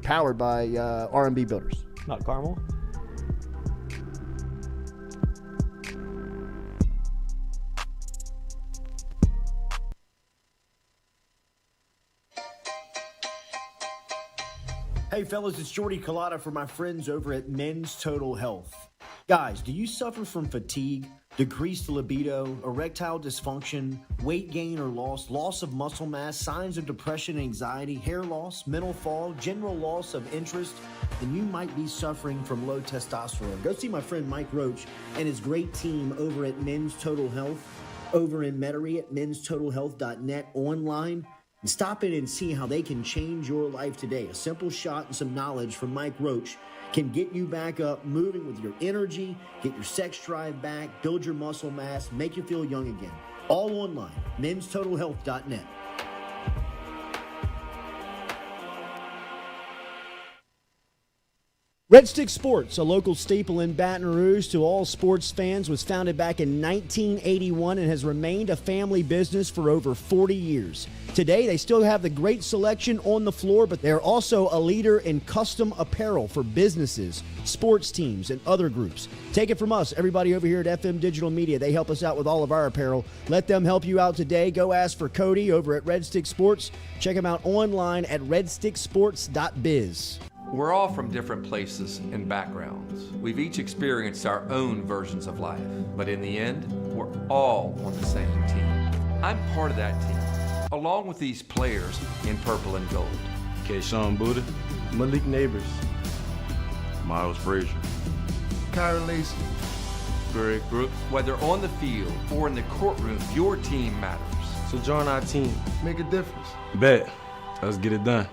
powered by R&B Builders. Not Carmel. Hey fellas, it's Jordy Culotta for my friends over at Men's Total Health. Guys, do you suffer from fatigue, decreased libido, erectile dysfunction, weight gain or loss of muscle mass, signs of depression, anxiety, hair loss, mental fog, general loss of interest? Then you might be suffering from low testosterone. Go see my friend Mike Roach and his great team over at Men's Total Health over in Metairie at menstotalhealth.net online. And stop in and see how they can change your life today. A simple shot and some knowledge from Mike Roach can get you back up, moving with your energy, get your sex drive back, build your muscle mass, make you feel young again. All online, menstotalhealth.net. Red Stick Sports, a local staple in Baton Rouge to all sports fans, was founded back in 1981 and has remained a family business for over 40 years. Today, they still have the great selection on the floor, but they're also a leader in custom apparel for businesses, sports teams, and other groups. Take it from us, everybody over here at FM Digital Media. They help us out with all of our apparel. Let them help you out today. Go ask for Cody over at Red Stick Sports. Check him out online at redsticksports.biz. We're all from different places and backgrounds. We've each experienced our own versions of life, but in the end, we're all on the same team. I'm part of that team, along with these players in purple and gold. Kayshawn Buddha, Malik Neighbors, Miles Frazier, Kyron Lacy, Greg Brooks. Whether on the field or in the courtroom, your team matters. So join our team, make a difference. Bet, let's get it done.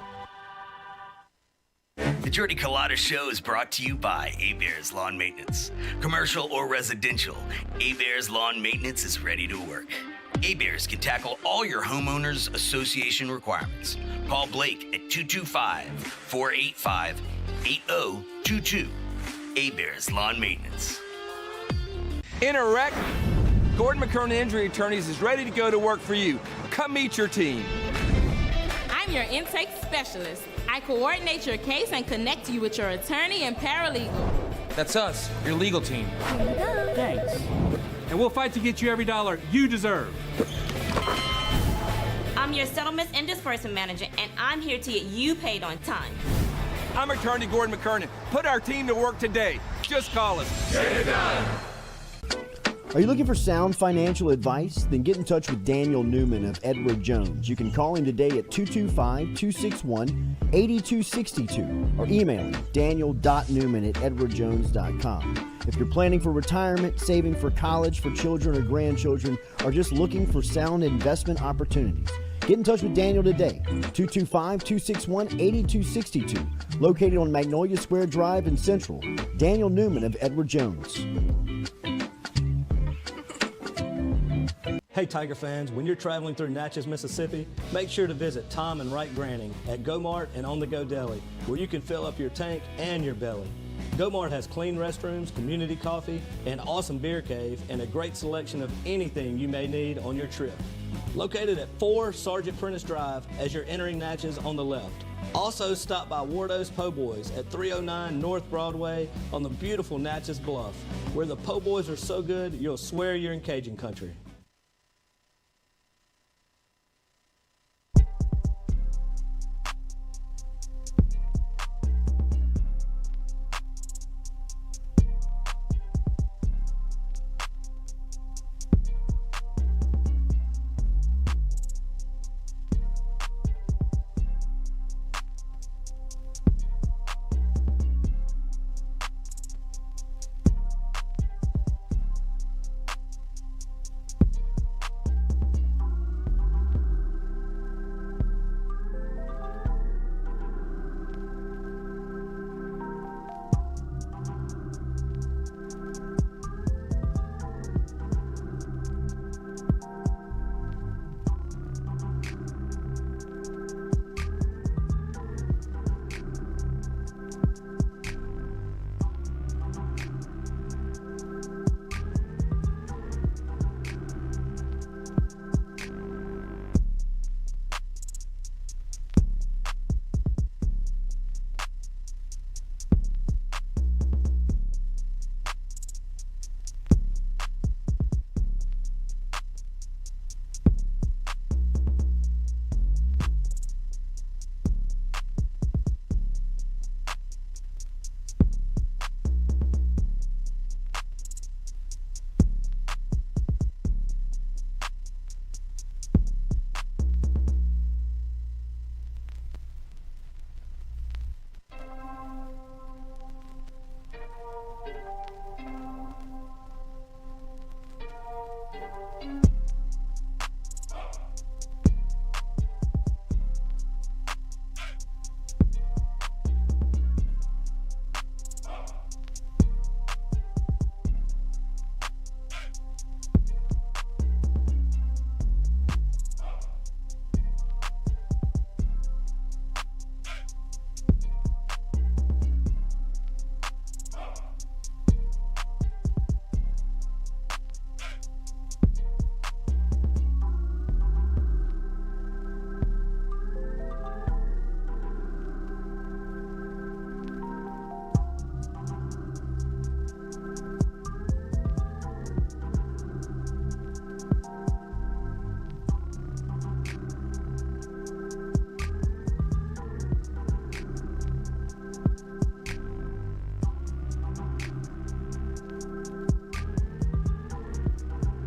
The Jordy Culotta Show is brought to you by A-Bears Lawn Maintenance. Commercial or residential, A-Bears Lawn Maintenance is ready to work. A-Bears can tackle all your homeowners association requirements. Call Blake at 225-485-8022. A-Bears Lawn Maintenance. In a wreck, Gordon McKernan Injury Attorneys is ready to go to work for you. Come meet your team. I'm your intake specialist. I coordinate your case and connect you with your attorney and paralegal. That's us, your legal team. Thanks. And we'll fight to get you every dollar you deserve. I'm your settlements and disbursement manager, and I'm here to get you paid on time. I'm attorney Gordon McKernan. Put our team to work today. Just call us. Get it done. Are you looking for sound financial advice? Then get in touch with Daniel Newman of Edward Jones. You can call him today at 225-261-8262 or email him daniel.newman@edwardjones.com. If you're planning for retirement, saving for college for children or grandchildren, or just looking for sound investment opportunities, get in touch with Daniel today, 225-261-8262, located on Magnolia Square Drive in Central. Daniel Newman of Edward Jones. Hey Tiger fans, when you're traveling through Natchez, Mississippi, make sure to visit Tom and Wright Granning at Go Mart and On The Go Deli, where you can fill up your tank and your belly. Go Mart has clean restrooms, community coffee, an awesome beer cave, and a great selection of anything you may need on your trip. Located at 4 Sergeant Prentice Drive as you're entering Natchez on the left. Also stop by Wardo's Po' Boys at 309 North Broadway on the beautiful Natchez Bluff, where the Po' Boys are so good you'll swear you're in Cajun country.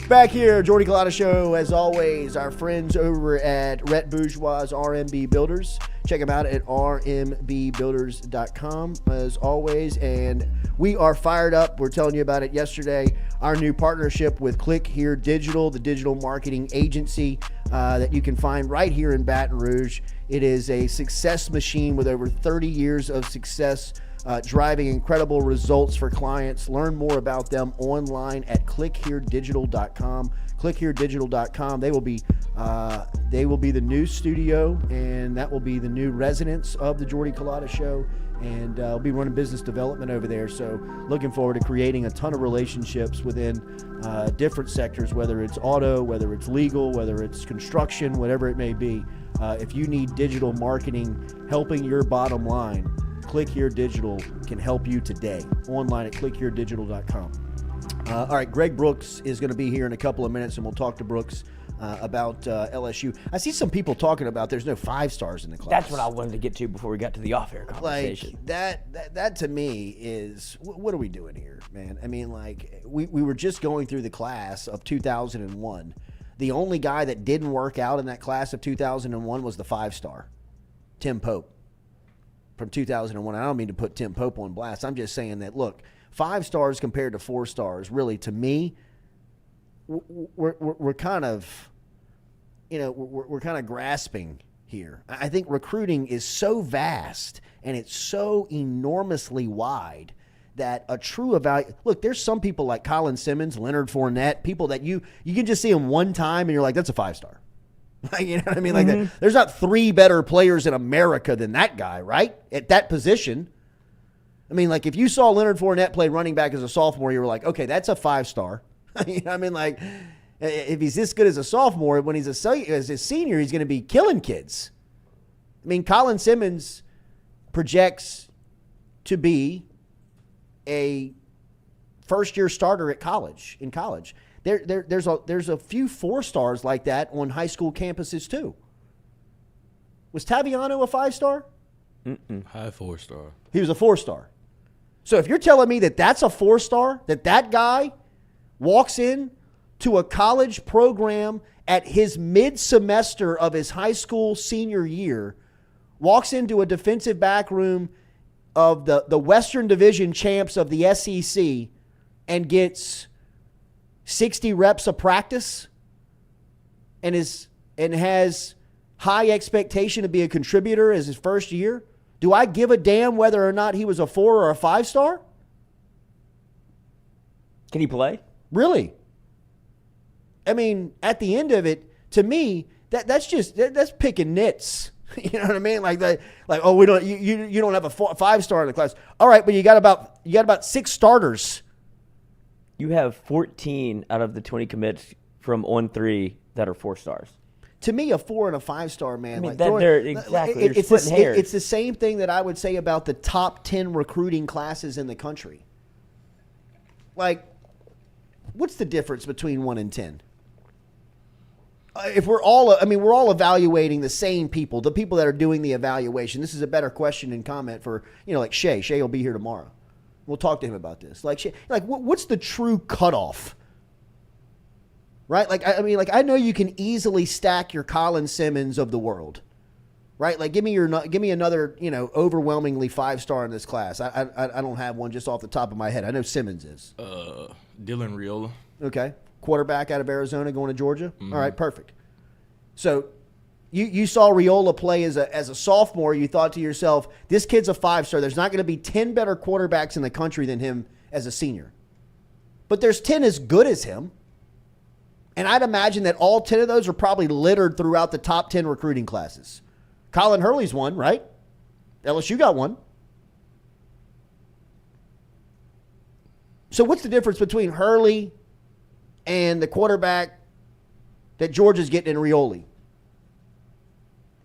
Back here, Jordy Culotta Show, as always, our friends over at Rhett Bourgeois RMB Builders. Check them out at rmbbuilders.com, as always. And we are fired up. We're telling you about it yesterday. Our new partnership with Click Here Digital, the digital marketing agency that you can find right here in Baton Rouge. It is a success machine with over 30 years of success, driving incredible results for clients. Learn more about them online at clickheredigital.com. Clickheredigital.com. They will be the new studio, and that will be the new residence of the Jordy Culotta Show. And I'll be running business development over there. So looking forward to creating a ton of relationships within different sectors, whether it's auto, whether it's legal, whether it's construction, whatever it may be. If you need digital marketing helping your bottom line, Click Here Digital can help you today. Online at clickheredigital.com. All right, Greg Brooks is going to be here in a couple of minutes, and we'll talk to Brooks about LSU. I see some people talking about there's no 5 stars in the class. That's what I wanted to get to before we got to the off-air conversation. Like, that to me is, what are we doing here, man? I mean, like, we were just going through the class of 2001. The only guy that didn't work out in that class of 2001 was the 5-star, Tim Pope, from 2001. I don't mean to put Tim Pope on blast. I'm just saying that, look, 5 stars compared to 4 stars, really, to me, we're kind of, we're kind of grasping here. I think recruiting is so vast and it's so enormously wide that a true look, there's some people like Colin Simmons, Leonard Fournette, people that you can just see them one time and you're like, that's a 5-star. You know what I mean? Like that. There's not 3 better players in America than that guy, right? At that position. I mean, like, if you saw Leonard Fournette play running back as a sophomore, you were like, okay, that's a 5-star. You know what I mean? Like, if he's this good as a sophomore, when he's as a senior, he's going to be killing kids. I mean, Colin Simmons projects to be a first-year starter in college. There's a few 4 stars like that on high school campuses too. Was Taviano a 5-star? High 4-star. He was a 4-star. So if you're telling me that that's a 4-star, that guy walks in to a college program at his mid-semester of his high school senior year, walks into a defensive back room of the Western Division champs of the SEC and gets 60 reps of practice and has high expectation to be a contributor as his first year, do I give a damn whether or not he was a 4 or a 5-star? Can he play? Really? I mean, at the end of it, to me, that's picking nits. You know what I mean? Like oh, we don't you don't have a 5-star in the class. All right, but you got about 6 starters. You have 14 out of the 20 commits from on 3 that are 4 stars. To me, a 4 and a 5-star, man. I mean, exactly. It's the same thing that I would say about the top 10 recruiting classes in the country. Like, what's the difference between 1 and 10? If we're all evaluating the same people, the people that are doing the evaluation. This is a better question and comment for, like Shay. Shay will be here tomorrow. We'll talk to him about this. What's the true cutoff? Right? I know you can easily stack your Colin Simmons of the world. Right? Like, give me another, overwhelmingly 5-star in this class. I don't have one just off the top of my head. I know Simmons is. Dylan Riola. Okay. Quarterback out of Arizona going to Georgia. Mm-hmm. All right, perfect. So you saw Riola play as a sophomore. You thought to yourself, this kid's a 5-star. There's not going to be 10 better quarterbacks in the country than him as a senior. But there's 10 as good as him. And I'd imagine that all 10 of those are probably littered throughout the top 10 recruiting classes. Colin Hurley's one, right? LSU got one. So what's the difference between Hurley and the quarterback that Georgia's getting in Rioli?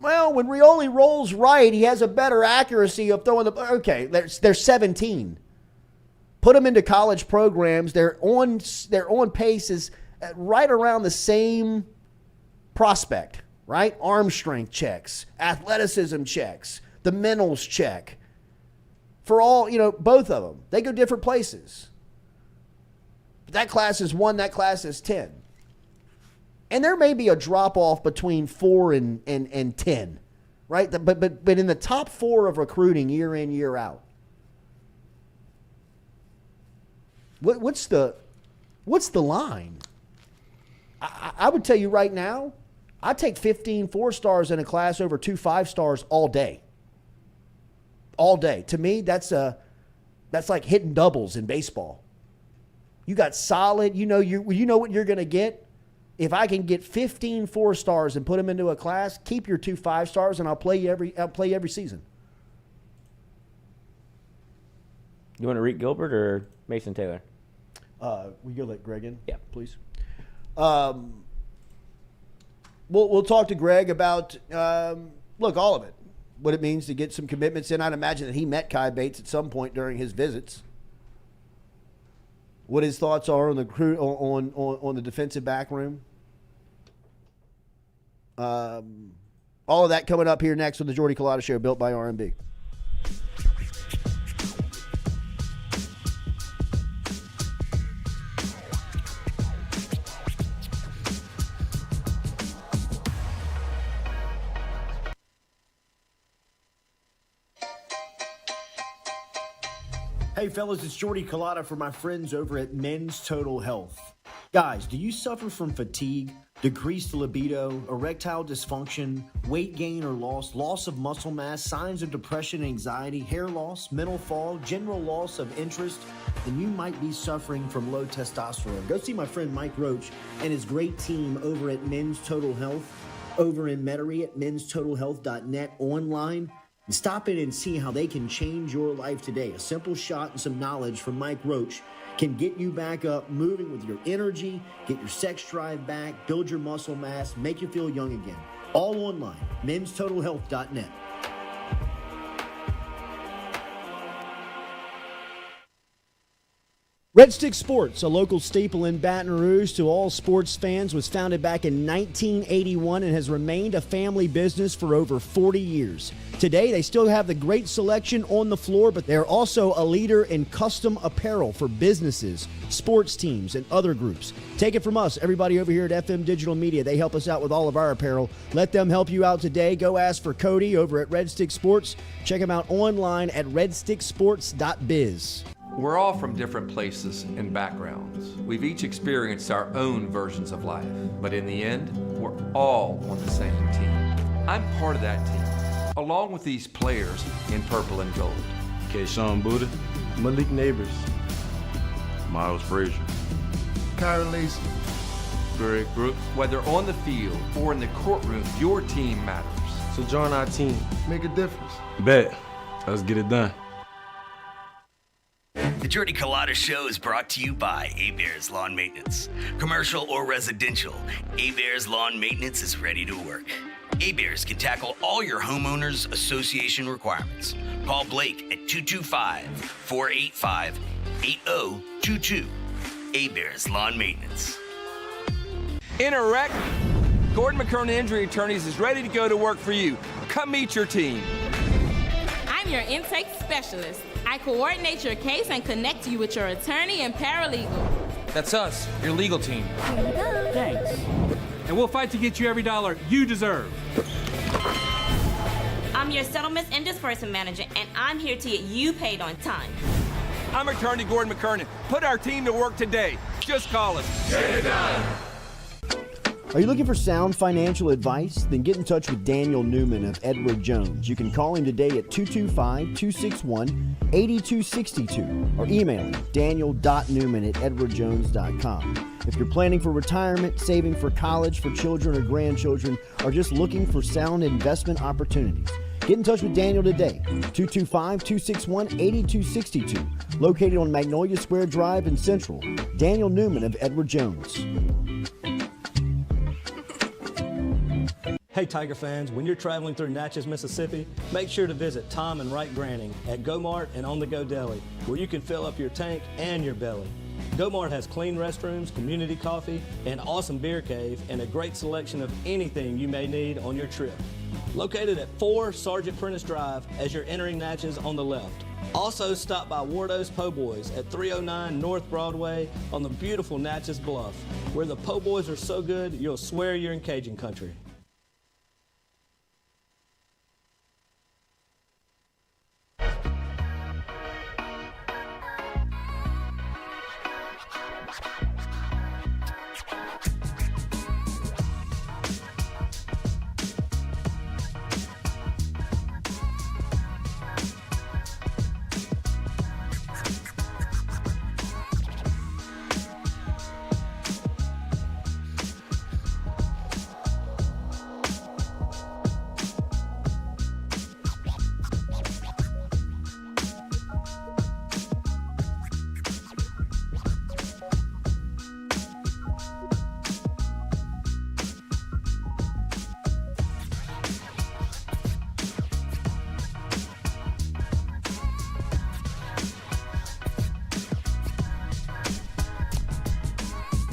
Well, when Rioli rolls right, he has a better accuracy of throwing the... Okay, they're 17. Put them into college programs. They're on paces at right around the same prospect, right? Arm strength checks, athleticism checks, the mentals check. For all, both of them. They go different places. That class is 1, that class is 10. And there may be a drop-off between 4 and 10, right? But in the top 4 of recruiting year in, year out, what's the line? I would tell you right now, I take 15 4-stars in a class over 2 5-stars all day. All day. To me, that's like hitting doubles in baseball. You got solid, you know what you're going to get. If I can get 15 4-stars and put them into a class, keep your 2 5-stars, and I'll play you every season. You want to Reed Gilbert or Mason Taylor? We go let Greg in? Yeah, please. We'll talk to Greg about all of it, what it means to get some commitments in. I'd imagine that he met Kai Bates at some point during his visits. What his thoughts are on the on the defensive back room. All of that coming up here next with the Jordy Culotta Show, built by R&B. Hey fellas, it's Jordy Culotta for my friends over at Men's Total Health. Guys, do you suffer from fatigue, decreased libido, erectile dysfunction, weight gain or loss of muscle mass, signs of depression, anxiety, hair loss, mental fog, general loss of interest? Then you might be suffering from low testosterone. Go see my friend Mike Roach and his great team over at Men's Total Health over in Metairie at menstotalhealth.net online. And stop in and see how they can change your life today. A simple shot and some knowledge from Mike Roach can get you back up, moving with your energy, get your sex drive back, build your muscle mass, make you feel young again. All online, menstotalhealth.net. Red Stick Sports, a local staple in Baton Rouge to all sports fans, was founded back in 1981 and has remained a family business for over 40 years. Today, they still have the great selection on the floor, but they're also a leader in custom apparel for businesses, sports teams, and other groups. Take it from us, everybody over here at FM Digital Media. They help us out with all of our apparel. Let them help you out today. Go ask for Cody over at Red Stick Sports. Check him out online at redsticksports.biz. We're all from different places and backgrounds. We've each experienced our own versions of life, but in the end, we're all on the same team. I'm part of that team, along with these players in purple and gold. Kayshawn Buddha, Malik Neighbors, Miles Frazier, Kyron Lacy, Greg Brooks. Whether on the field or in the courtroom, your team matters. So join our team. Make a difference. Bet. Let's get it done. The Jordy Culotta Show is brought to you by A-Bears Lawn Maintenance. Commercial or residential, A-Bears Lawn Maintenance is ready to work. A-Bears can tackle all your homeowners association requirements. Call Blake at 225-485-8022. A-Bears Lawn Maintenance. In a wreck, Gordon McKernan Injury Attorneys is ready to go to work for you. Come meet your team. I'm your intake specialist. I coordinate your case and connect you with your attorney and paralegal. That's us, your legal team. Here you go. Thanks. And we'll fight to get you every dollar you deserve. I'm your settlements and disbursement manager, and I'm here to get you paid on time. I'm attorney Gordon McKernan. Put our team to work today. Just call us. Get it done. Are you looking for sound financial advice? Then get in touch with Daniel Newman of Edward Jones. You can call him today at 225-261-8262 or email him daniel.newman@edwardjones.com. If you're planning for retirement, saving for college for children or grandchildren, or just looking for sound investment opportunities, get in touch with Daniel today, 225-261-8262, located on Magnolia Square Drive in Central. Daniel Newman of Edward Jones. Hey Tiger fans, when you're traveling through Natchez, Mississippi, make sure to visit Tom and Wright Granning at Go-Mart and On The Go Deli, where you can fill up your tank and your belly. Go-Mart has clean restrooms, community coffee, an awesome beer cave, and a great selection of anything you may need on your trip. Located at 4 Sergeant Prentice Drive as you're entering Natchez on the left. Also, stop by Wardo's Po' Boys at 309 North Broadway on the beautiful Natchez Bluff, where the Po' Boys are so good you'll swear you're in Cajun country.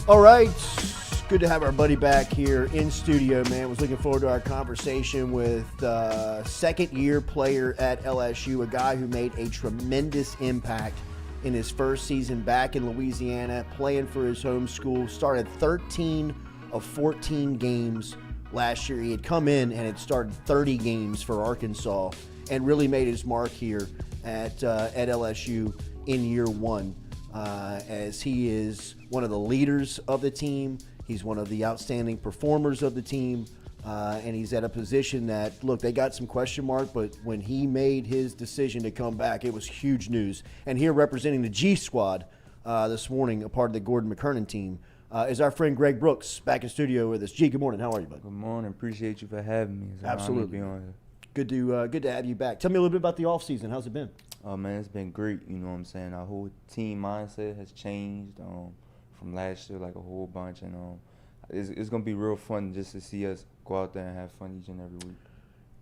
All right. Good to have our buddy back here in studio, man. Was looking forward to our conversation with second-year player at LSU, a guy who made a tremendous impact in his first season back in Louisiana, playing for his home school. Started 13 of 14 games last year. He had come in and had started 30 games for Arkansas and really made his mark here at LSU in year one. As he is one of the leaders of the team. He's one of the outstanding performers of the team, and he's at a position that, look, they got some question mark, but when he made his decision to come back, it was huge news. And here representing the G Squad this morning, a part of the Gordon McKernan team, is our friend Greg Brooks back in studio with us. G, good morning. How are you, bud? Good morning. Appreciate you for having me. It's an Absolutely. honor to be on here. Good to have you back. Tell me a little bit about the offseason. How's it been? Oh, man, it's been great. You know what I'm saying? Our whole team mindset has changed from last year, like a whole bunch. And it's going to be real fun just to see us go out there and have fun each and every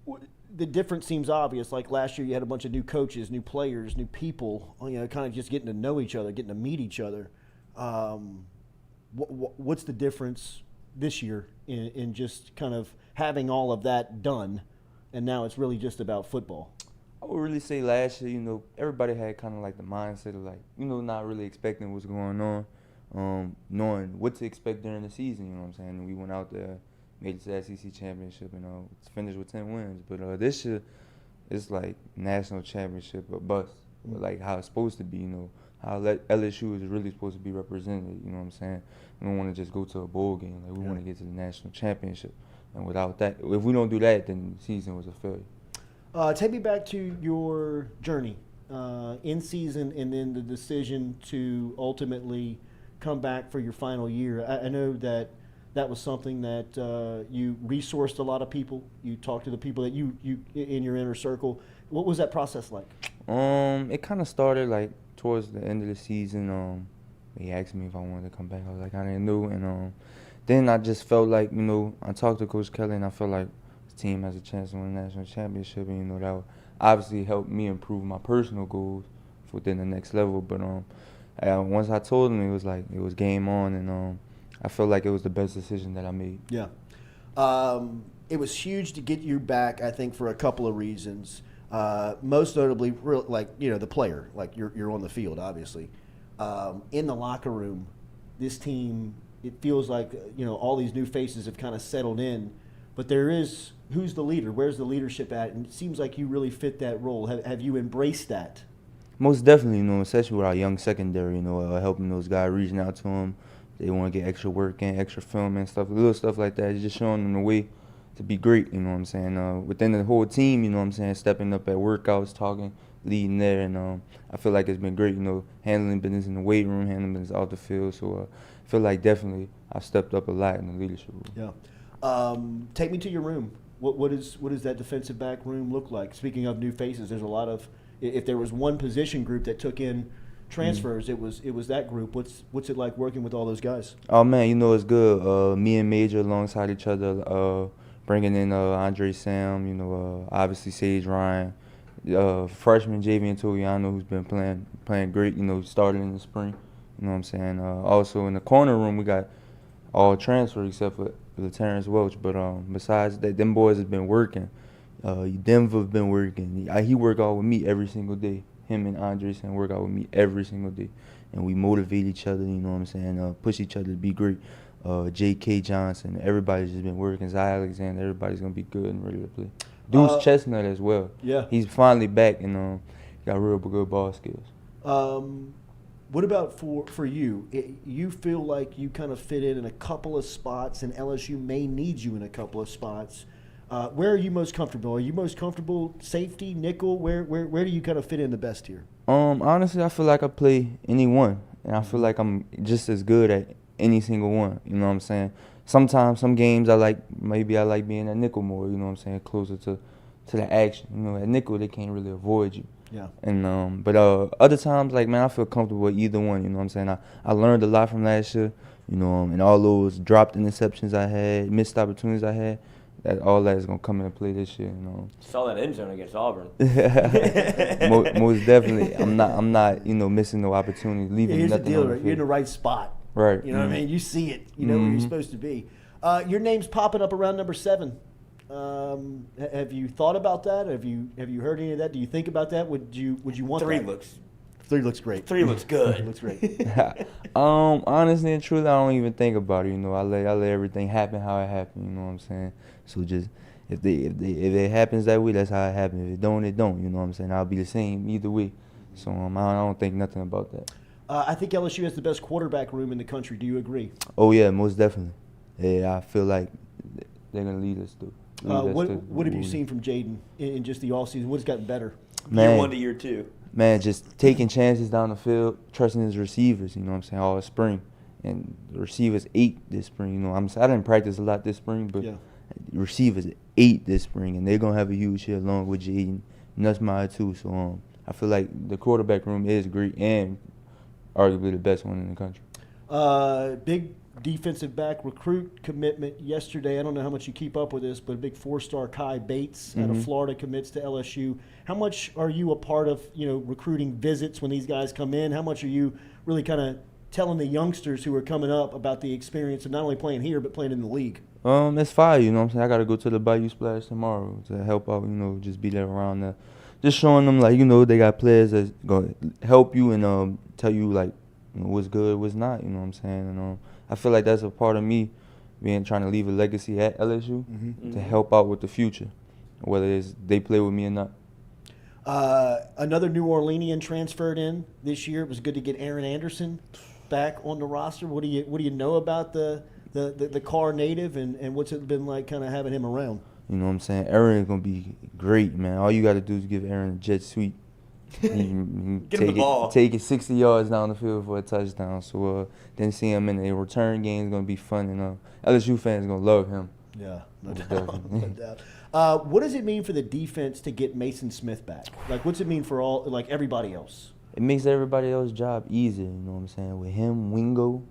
week. The difference seems obvious. Like last year, you had a bunch of new coaches, new players, new people, kind of just getting to know each other, getting to meet each other. What's the difference this year in just kind of having all of that done, and now it's really just about football? I would really say last year, everybody had kind of like the mindset of like, not really expecting what's going on, knowing what to expect during the season, you know what I'm saying? And we went out there, made it to the SEC championship, finished with 10 wins. But this year, it's like national championship or bust, like how it's supposed to be, how LSU is really supposed to be represented, you know what I'm saying? We don't want to just go to a bowl game. Like, we want to get to the national championship. And without that, if we don't do that, then the season was a failure. Take me back to your journey in season and then the decision to ultimately come back for your final year. I know that was something that you resourced a lot of people. You talked to the people that you in your inner circle. What was that process like? It kind of started like towards the end of the season. He asked me if I wanted to come back. I was like, I didn't know. And then I just felt like, I talked to Coach Kelly and I felt like team has a chance to win a national championship, and that would obviously help me improve my personal goals within the next level. But once I told him, it was game on, and I felt like it was the best decision that I made. Yeah, it was huge to get you back, I think, for a couple of reasons. Most notably, the player, like you're on the field, obviously. In the locker room, this team, it feels like all these new faces have kind of settled in. But there is, who's the leader? Where's the leadership at? And it seems like you really fit that role. Have you embraced that? Most definitely, especially with our young secondary, helping those guys, reaching out to them. They want to get extra work in, extra film and stuff, little stuff like that. It's just showing them the way to be great, you know what I'm saying? Within the whole team, you know what I'm saying, stepping up at workouts, talking, leading there. And I feel like it's been great, handling business in the weight room, handling business out the field. So I feel like definitely I've stepped up a lot in the leadership role. Yeah. Take me to your room. What does that defensive back room look like? Speaking of new faces, there's a lot of. If there was one position group that took in transfers, it was that group. What's it like working with all those guys? Oh man, it's good. Me and Major alongside each other, bringing in Andre Sam. Obviously Sage Ryan, freshman Javian Togiano, who's been playing great. Started in the spring. You know what I'm saying. Also in the corner room, we got all transfer except for Terrence Welch, but besides that, them boys have been working. Denver have been working. He work out with me every single day. him and Andres and work out with me every single day. And we motivate each other, you know what I'm saying, push each other to be great. J.K. Johnson, everybody's just been working. Zay Alexander, everybody's going to be good and ready to play. Deuce Chestnut as well. Yeah. He's finally back and got real good ball skills. What about for you? You feel like you kind of fit in a couple of spots, and LSU may need you in a couple of spots. Where are you most comfortable? Are you most comfortable safety, nickel? Where do you kind of fit in the best here? Honestly, I feel like I play any one, and I feel like I'm just as good at any single one. You know what I'm saying? Sometimes, some games I like being at nickel more. You know what I'm saying? Closer to the action. You know, at nickel they can't really avoid you. Yeah. And but other times, like, man, I feel comfortable with either one. You know what I'm saying? I learned a lot from last year. You know, and all those dropped interceptions I had, missed opportunities I had. All that is gonna come into play this year, you know. Saw that end zone against Auburn. Most definitely, I'm not, missing no opportunity, leaving Here's nothing the deal, on the right? field. You're in the right spot, right? You know what I mean? You see it, you know where you're supposed to be. Your name's popping up around number 7. Have you thought about that? Have you heard any of that? Do you think about that? Would you want 3 that? looks. 3 looks great. 3 looks good. 3 looks great. Honestly and truly, I don't even think about it. You know, I let everything happen how it happened. You know what I'm saying? So just if it happens that way, that's how it happens. If it don't, it don't. You know what I'm saying? I'll be the same either way. So I don't think nothing about that. I think LSU has the best quarterback room in the country. Do you agree? Oh yeah, most definitely. Yeah, I feel like they're gonna lead us through. What have you seen from Jaden in just the offseason? What's gotten better? Man, year 1 to year 2. Man, just taking chances down the field, trusting his receivers, you know what I'm saying, all spring. And the receivers ate this spring, you know. I didn't practice a lot this spring, but receivers ate this spring, and they're going to have a huge year along with Jaden. And that's mine too. So I feel like the quarterback room is great and arguably the best one in the country. Big defensive back recruit commitment yesterday. I don't know how much you keep up with this, but a big 4-star Kai Bates out of Florida commits to LSU. How much are you a part of, recruiting visits when these guys come in? How much are you really kind of telling the youngsters who are coming up about the experience of not only playing here but playing in the league? It's fire, you know what I'm saying? I got to go to the Bayou Splash tomorrow to help out, just be there around there. Just showing them, like, they got players that's going to help you and tell you, like, what's good, what's not, you know what I'm saying? And I feel like that's a part of me trying to leave a legacy at LSU to help out with the future, whether it's they play with me or not. Another New Orleanian transferred in this year. It was good to get Aaron Anderson back on the roster. What do you know about the Carr native and what's it been like kind of having him around? You know what I'm saying? Aaron is going to be great, man. All you got to do is give Aaron a jet sweep. Get him the ball. Take it 60 yards down the field for a touchdown. So then see him in a return game is going to be fun. And LSU fans are going to love him. Yeah, no doubt. What does it mean for the defense to get Mason Smith back? Like, what's it mean for everybody else? It makes everybody else's job easier, you know what I'm saying? With him, Wingo,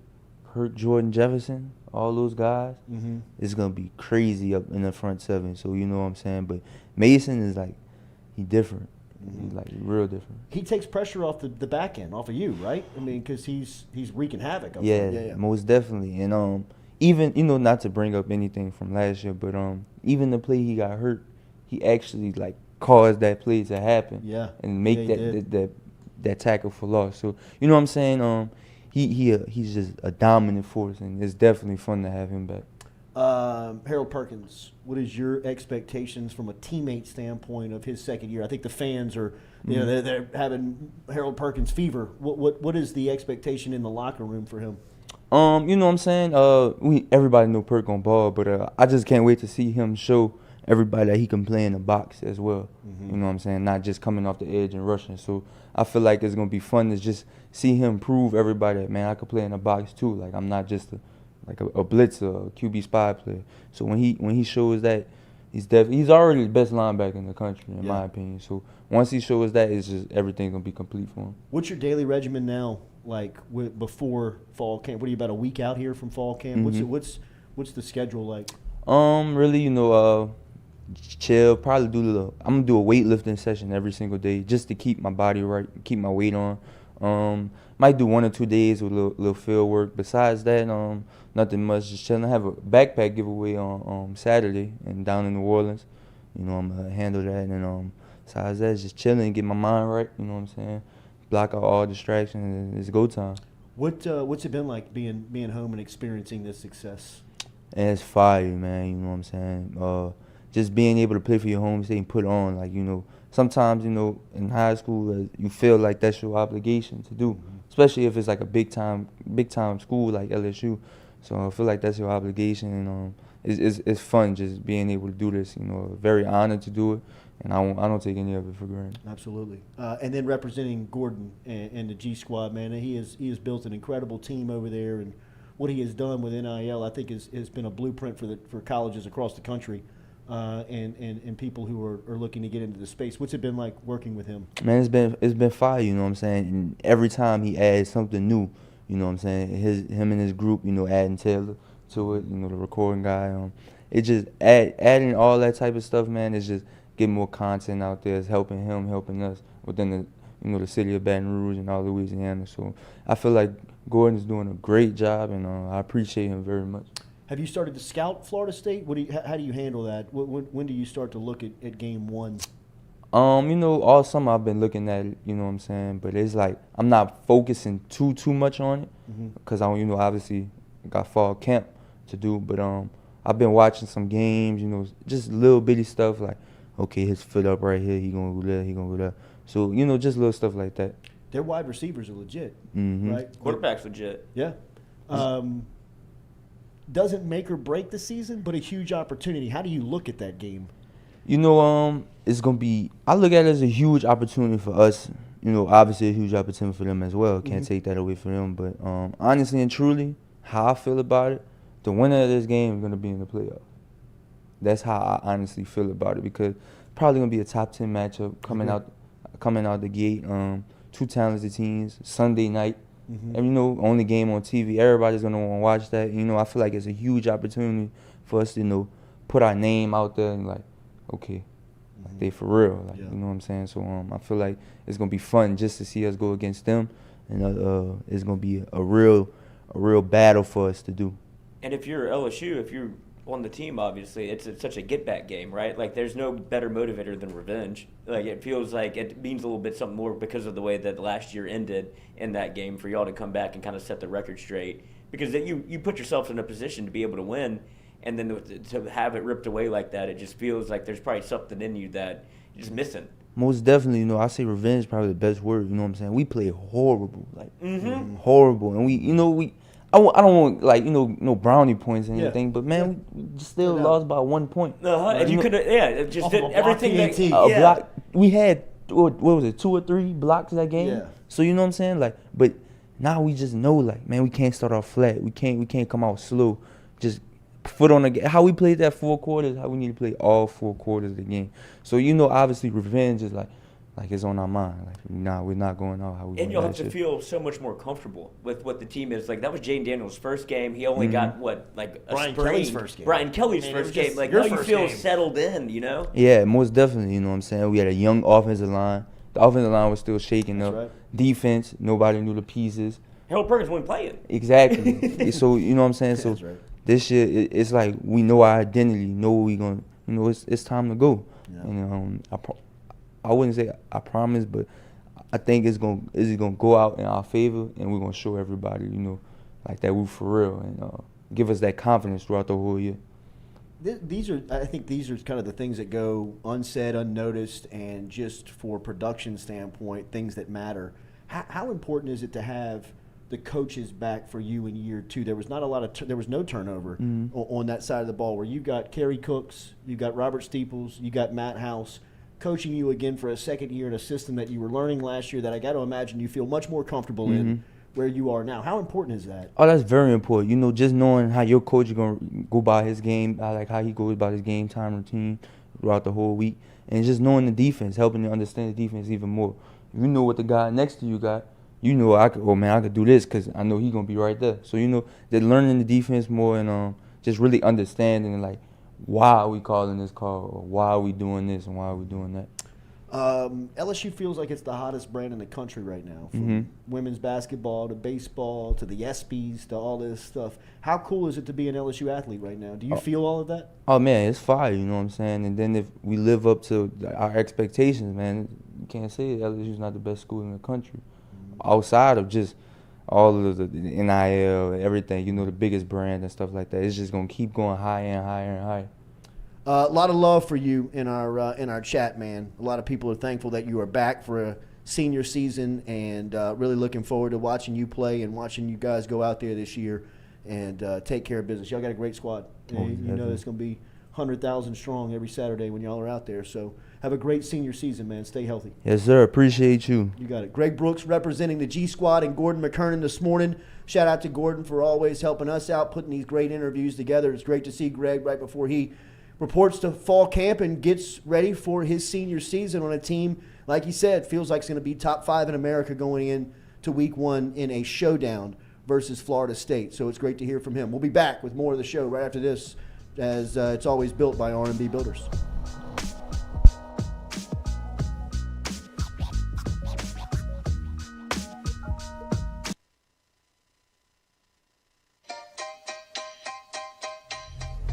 Hurt, Jordan Jefferson, all those guys, it's going to be crazy up in the front 7. So you know what I'm saying? But Mason is like, he different. He's like real different. He takes pressure off the back end, off of you, right? I mean, because he's wreaking havoc. Yeah, most definitely. And even, not to bring up anything from last year, but even the play he got hurt, he actually like caused that play to happen. Yeah. And make that tackle for loss. So you know what I'm saying? He's just a dominant force, and it's definitely fun to have him back. Harold Perkins, what is your expectations from a teammate standpoint of his second year? I think the fans are, they're having Harold Perkins fever. What is the expectation in the locker room for him? You know what I'm saying? Everybody know Perk on ball, but I just can't wait to see him show everybody that he can play in the box as well. You know what I'm saying? Not just coming off the edge and rushing. So I feel like it's gonna be fun to just see him prove everybody that, man, I could play in the box too. Like, I'm not just a blitzer, a QB spy player. So when he shows that, he's already the best linebacker in the country, in my opinion. So once he shows that, it's just everything's gonna be complete for him. What's your daily regimen now, like before fall camp? What are you, about a week out here from fall camp? What's the schedule like? Really, chill. Probably I'm gonna do a weightlifting session every single day just to keep my body right, keep my weight on. Might do 1 or 2 days with a little field work. Besides that, nothing much. Just chilling. I have a backpack giveaway on Saturday and down in New Orleans. I'm gonna handle that, and besides that, just chilling, get my mind right. You know what I'm saying? Block out all distractions, and it's go time. What's it been like being home and experiencing this success? And it's fire, man. You know what I'm saying? Just being able to play for your home state and put on, like, you know, sometimes, you know, in high school, you feel like that's your obligation to do, especially if it's like a big time school like LSU. So I feel like that's your obligation, and it's fun just being able to do this. You know, very honored to do it, and I don't take any of it for granted. Absolutely. And then representing Gordon and the G Squad, man, he has built an incredible team over there, and what he has done with NIL, I think, has been a blueprint for colleges across the country, and people who are looking to get into the space. What's it been like working with him? Man, it's been fire. You know what I'm saying? And every time he adds something new, you know what I'm saying? Him and his group, you know, adding Taylor to it, you know, the recording guy. It just adding all that type of stuff, man. It's just getting more content out there. It's helping him, helping us within the, you know, the city of Baton Rouge and all Louisiana. So I feel like Gordon's doing a great job, and I appreciate him very much. Have you started to scout Florida State? How do you handle that? When do you start to look at game one? You know, all summer I've been looking at it, you know what I'm saying? But it's like I'm not focusing too much on it because I, you know, obviously got fall camp to do. But I've been watching some games, you know, just little bitty stuff like, okay, his foot up right here, he gonna go there, he gonna go there. So, you know, just little stuff like that. Their wide receivers are legit, right? Quarterback's legit. Yeah. Doesn't make or break the season, but a huge opportunity. How do you look at that game? You know, it's going to be – I look at it as a huge opportunity for us. You know, obviously a huge opportunity for them as well. Can't take that away from them. But honestly and truly, how I feel about it, the winner of this game is going to be in the playoff. That's how I honestly feel about it, because probably going to be a top 10 matchup coming out the gate. Two talented teams, Sunday night. And, you know, only game on TV. Everybody's going to want to watch that. You know, I feel like it's a huge opportunity for us to, you know, put our name out there and, like, okay, like they for real. Like, you know what I'm saying? So I feel like it's going to be fun just to see us go against them. And it's going to be a real battle for us to do. And if you're LSU, if you're on the team, obviously, it's such a get-back game, right? Like, there's no better motivator than revenge. Like, it feels like it means a little bit something more because of the way that last year ended in that game for y'all to come back and kind of set the record straight. Because you put yourself in a position to be able to win, and then to have it ripped away like that, it just feels like there's probably something in you that you're just missing. Most definitely, you know, I say revenge is probably the best word, you know what I'm saying? We play horrible, like horrible. And we, you know, I don't want, like, you know, no brownie points or anything, but man, we still lost by 1 point. And you could have, just did everything that, block. We had, what was it, 2 or 3 blocks that game? Yeah. So, you know what I'm saying? Like, but now we just know, like, man, we can't start off flat. We can't come out slow. Just foot on the game. How we played that 4 quarters, how we need to play all 4 quarters of the game. So, you know, obviously revenge is like it's on our mind. Like, we're not going out how we. And you'll have to feel so much more comfortable with what the team is. Like, that was Jaden Daniels' first game. He only got Brian Kelly's first game. Brian Kelly's first game. Like, now you feel settled in, you know? Yeah, most definitely. You know what I'm saying? We had a young offensive line. The offensive line was still shaking up. Right. Defense, nobody knew the pieces. Harold Perkins wasn't playing. Exactly. So, you know what I'm saying? So right. This year, it's like we know our identity, know what we going to, you know, it's time to go. Yeah. And I wouldn't say I promise, but I think it's gonna go out in our favor, and we're gonna show everybody, you know, like that we for real, and give us that confidence throughout the whole year. I think these are kind of the things that go unsaid, unnoticed, and just for production standpoint, things that matter. How important is it to have the coaches back for you in year 2? There was not a lot of there was no turnover on that side of the ball, where you got Kerry Cooks, you got Robert Steeples, you got Matt House coaching you again for a second year in a system that you were learning last year, that I got to imagine you feel much more comfortable in where you are now. How important is that? Oh, that's very important. You know, just knowing how your coach is going to go by his game, like how he goes about his game time routine throughout the whole week, and just knowing the defense, helping you understand the defense even more. You know what the guy next to you got. You know, I could do this because I know he's going to be right there. So, you know, they're learning the defense more, and just really understanding, like, why are we calling this call, or why are we doing this and why are we doing that. LSU feels like it's the hottest brand in the country right now, from women's basketball to baseball to the ESPYs to all this stuff. How cool is it to be an LSU athlete right now? Do you feel all of that? Oh, man, it's fire, you know what I'm saying? And then if we live up to our expectations, man, you can't say LSU's not the best school in the country. Outside of just all of the NIL, everything, you know, the biggest brand and stuff like that, it's just going to keep going higher and higher and higher. A lot of love for you in our chat, man. A lot of people are thankful that you are back for a senior season, and really looking forward to watching you play and watching you guys go out there this year and take care of business. Y'all got a great squad. You know it's going to be 100,000 strong every Saturday when y'all are out there. So have a great senior season, man. Stay healthy. Yes, sir. Appreciate you. You got it. Greg Brooks representing the G Squad and Gordon McKernan this morning. Shout out to Gordon for always helping us out, putting these great interviews together. It's great to see Greg right before he reports to fall camp and gets ready for his senior season on a team, like he said, feels like it's going to be top 5 in America going into week 1 in a showdown versus Florida State. So it's great to hear from him. We'll be back with more of the show right after this, as it's always built by R&B Builders.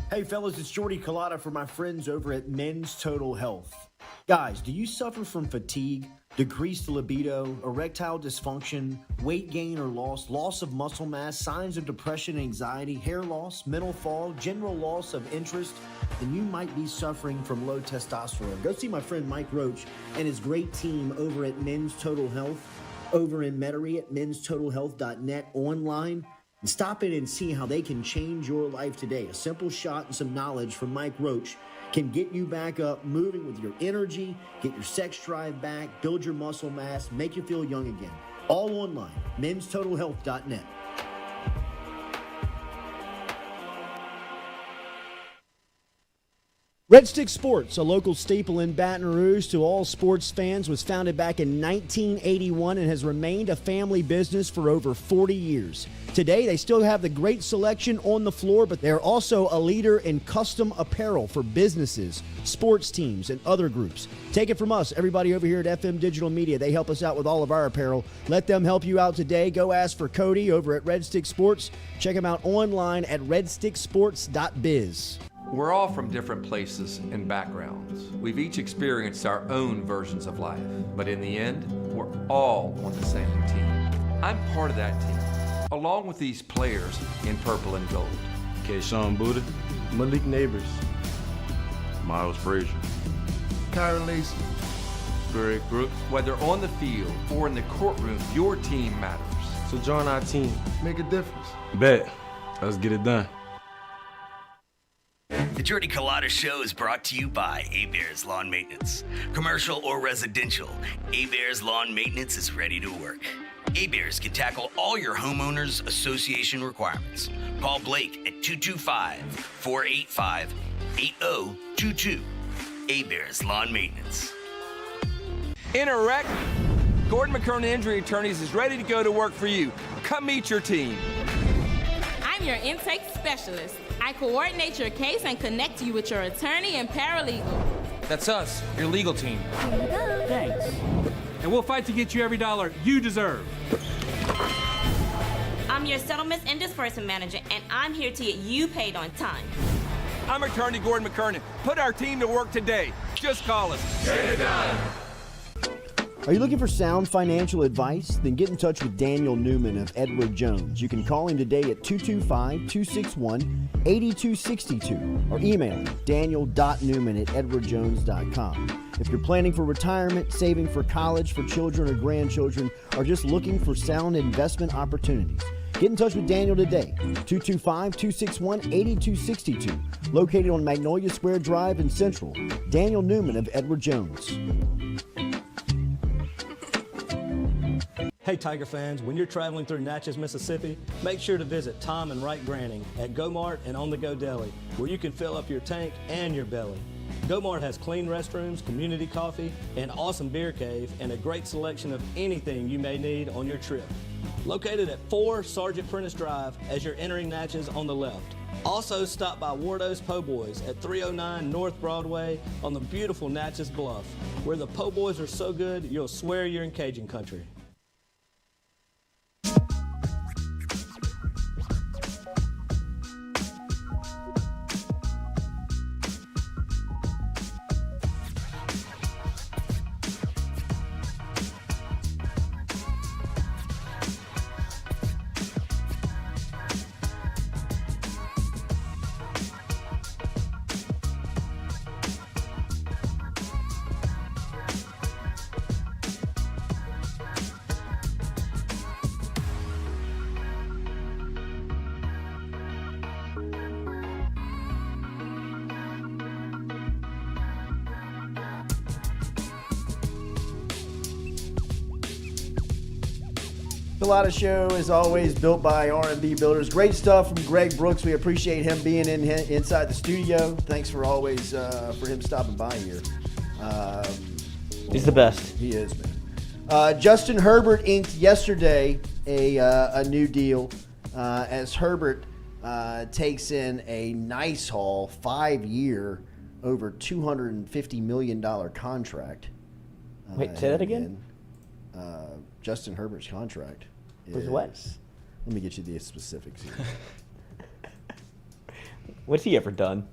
Hey fellas, it's Jordy Culotta for my friends over at Men's Total Health. Guys, do you suffer from fatigue, decreased libido, erectile dysfunction, weight gain or loss of muscle mass, signs of depression, anxiety, hair loss, mental fog, general loss of interest? Then you might be suffering from low testosterone. Go see my friend Mike Roach and his great team over at Men's Total Health over in Metairie at menstotalhealth.net online. And stop in and see how they can change your life today. A simple shot and some knowledge from Mike Roach can get you back up, moving with your energy, get your sex drive back, build your muscle mass, make you feel young again. All online, menstotalhealth.net. Red Stick Sports, a local staple in Baton Rouge to all sports fans, was founded back in 1981 and has remained a family business for over 40 years. Today, they still have the great selection on the floor, but they're also a leader in custom apparel for businesses, sports teams, and other groups. Take it from us, everybody over here at FM Digital Media. They help us out with all of our apparel. Let them help you out today. Go ask for Cody over at Red Stick Sports. Check him out online at redsticksports.biz. We're all from different places and backgrounds. We've each experienced our own versions of life, but in the end, we're all on the same team. I'm part of that team, along with these players in purple and gold. Kayshawn Buddha, Malik Neighbors, Miles Frazier, Kyron Lacy, Greg Brooks. Whether on the field or in the courtroom, your team matters. So join our team. Make a difference. Bet. Let's get it done. The Jordy Culotta Show is brought to you by A-Bears Lawn Maintenance. Commercial or residential, A-Bears Lawn Maintenance is ready to work. A-Bears can tackle all your homeowners association requirements. Call Blake at 225-485-8022. A-Bears Lawn Maintenance. In a wreck, Gordon McKernan Injury Attorneys is ready to go to work for you. Come meet your team. I'm your intake specialist. I coordinate your case and connect you with your attorney and paralegal. That's us, your legal team. Thanks. And we'll fight to get you every dollar you deserve. I'm your settlements and disbursement manager, and I'm here to get you paid on time. I'm attorney Gordon McKernan. Put our team to work today. Just call us. Get it done. Are you looking for sound financial advice? Then get in touch with Daniel Newman of Edward Jones. You can call him today at 225-261-8262 or email him daniel.newman@edwardjones.com. If you're planning for retirement, saving for college for children or grandchildren, or just looking for sound investment opportunities, get in touch with Daniel today, 225-261-8262, located on Magnolia Square Drive in Central. Daniel Newman of Edward Jones. Hey Tiger fans, when you're traveling through Natchez, Mississippi, make sure to visit Tom and Wright Granning at Go Mart and On The Go Deli, where you can fill up your tank and your belly. Go-Mart has clean restrooms, community coffee, an awesome beer cave, and a great selection of anything you may need on your trip. Located at 4 Sergeant Prentice Drive as you're entering Natchez on the left. Also stop by Wardo's Po' Boys at 309 North Broadway on the beautiful Natchez Bluff, where the Po' Boys are so good you'll swear you're in Cajun country. Culotta Show is always built by R&B Builders. Great stuff from Greg Brooks. We appreciate him being inside the studio. Thanks for always for him stopping by here. He's the best. He is, man. Justin Herbert inked yesterday a new deal as Herbert takes in a nice haul, 5-year, over $250 million contract. Wait, say that again? Justin Herbert's contract was what? Let me get you the specifics here. What's he ever done?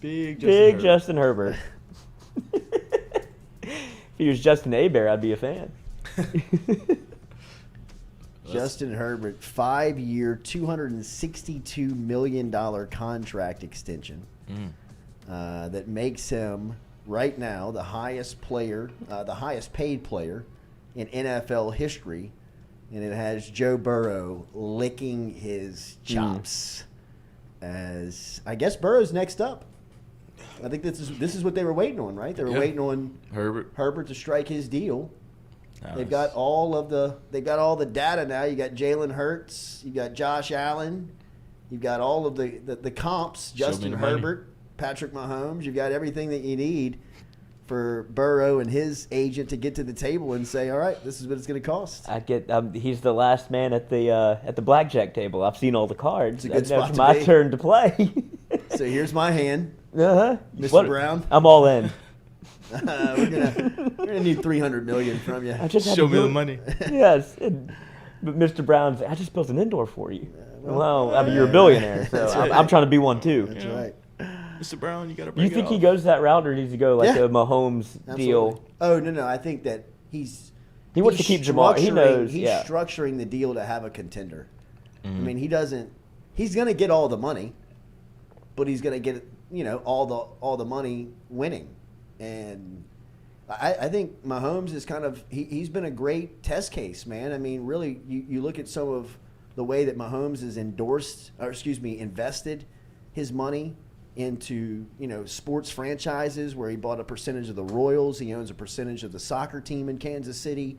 Big Justin Herbert. If he was Justin Hebert, I'd be a fan. Justin Herbert, 5-year, $262 million contract extension that makes him right now the highest paid player in NFL history, and it has Joe Burrow licking his chops. As I guess Burrow's next up. I think this is what they were waiting on, right? They were waiting on Herbert to strike his deal. Nice. They've got all the data now. You got Jalen Hurts, you got Josh Allen, you've got all of the comps. Justin Herbert, Patrick Mahomes. You've got everything that you need for Burrow and his agent to get to the table and say, all right, this is what it's going to cost. He's the last man at the blackjack table. I've seen all the cards. It's a good spot it's my turn to play. So here's my hand, Mr. Brown. I'm all in. We're gonna need $300 million from you. Show me the money. Yes, but Mr. Brown's. I just built an indoor for you. Well, I mean, you're a billionaire, so right. I'm trying to be one too. That's right. Mr. Brown, you got to bring it You think off. he goes that route, or needs to go like a Mahomes deal? Oh, no. I think that he wants to keep Jamar. He knows. He's structuring the deal to have a contender. I mean, he's going to get all the money, but he's going to get all the money winning. And I think Mahomes is kind of he's been a great test case, man. I mean, really, you look at some of the way that Mahomes has invested his money into sports franchises, where he bought a percentage of the Royals, he owns a percentage of the soccer team in Kansas City,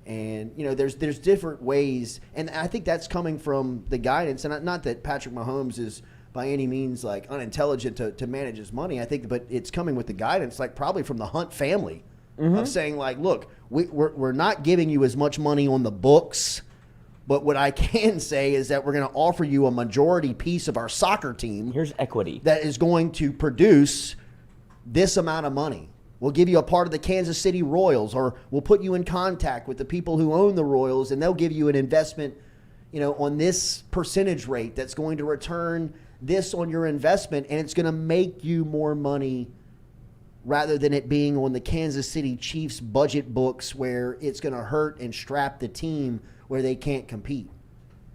and there's different ways, and I think that's coming from the guidance. And not that Patrick Mahomes is by any means like unintelligent to manage his money. I think, but it's coming with the guidance, like probably from the Hunt family, of saying like, look, we're not giving you as much money on the books. But what I can say is that we're going to offer you a majority piece of our soccer team. Here's equity. That is going to produce this amount of money. We'll give you a part of the Kansas City Royals, or we'll put you in contact with the people who own the Royals, and they'll give you an investment, on this percentage rate that's going to return this on your investment, and it's going to make you more money rather than it being on the Kansas City Chiefs budget books where it's going to hurt and strap the team where they can't compete.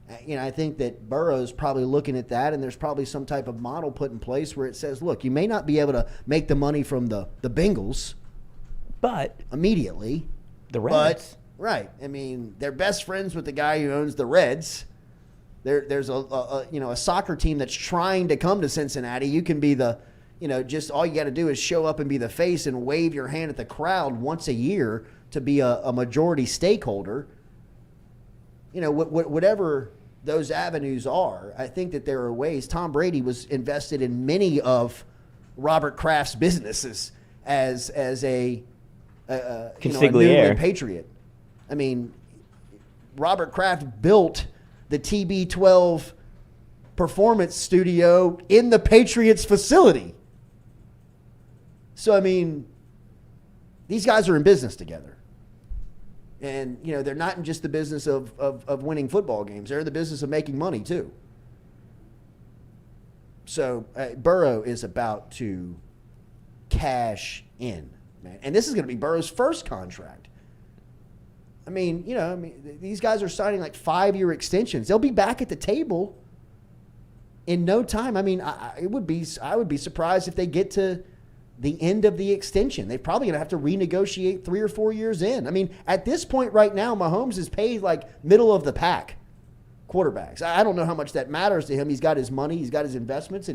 I think that Burrow's probably looking at that, and there's probably some type of model put in place where it says, look, you may not be able to make the money from the Bengals, but immediately. The Reds. But, right. I mean, they're best friends with the guy who owns the Reds. There's a soccer team that's trying to come to Cincinnati. You can be just all you got to do is show up and be the face and wave your hand at the crowd once a year to be a majority stakeholder. Whatever those avenues are, I think that there are ways. Tom Brady was invested in many of Robert Kraft's business as a New England Patriot. I mean, Robert Kraft built the TB12 performance studio in the Patriots facility. So, I mean, these guys are in business together. And, they're not in just the business of winning football games. They're in the business of making money, too. So, Burrow is about to cash in, man. And this is going to be Burrow's first contract. I mean, these guys are signing like 5-year extensions. They'll be back at the table in no time. I mean, I would be surprised if they get to the end of the extension. They're probably going to have to renegotiate 3 or 4 years in. I mean, at this point right now, Mahomes is paid like middle of the pack quarterbacks. I don't know how much that matters to him. He's got his money, he's got his investments,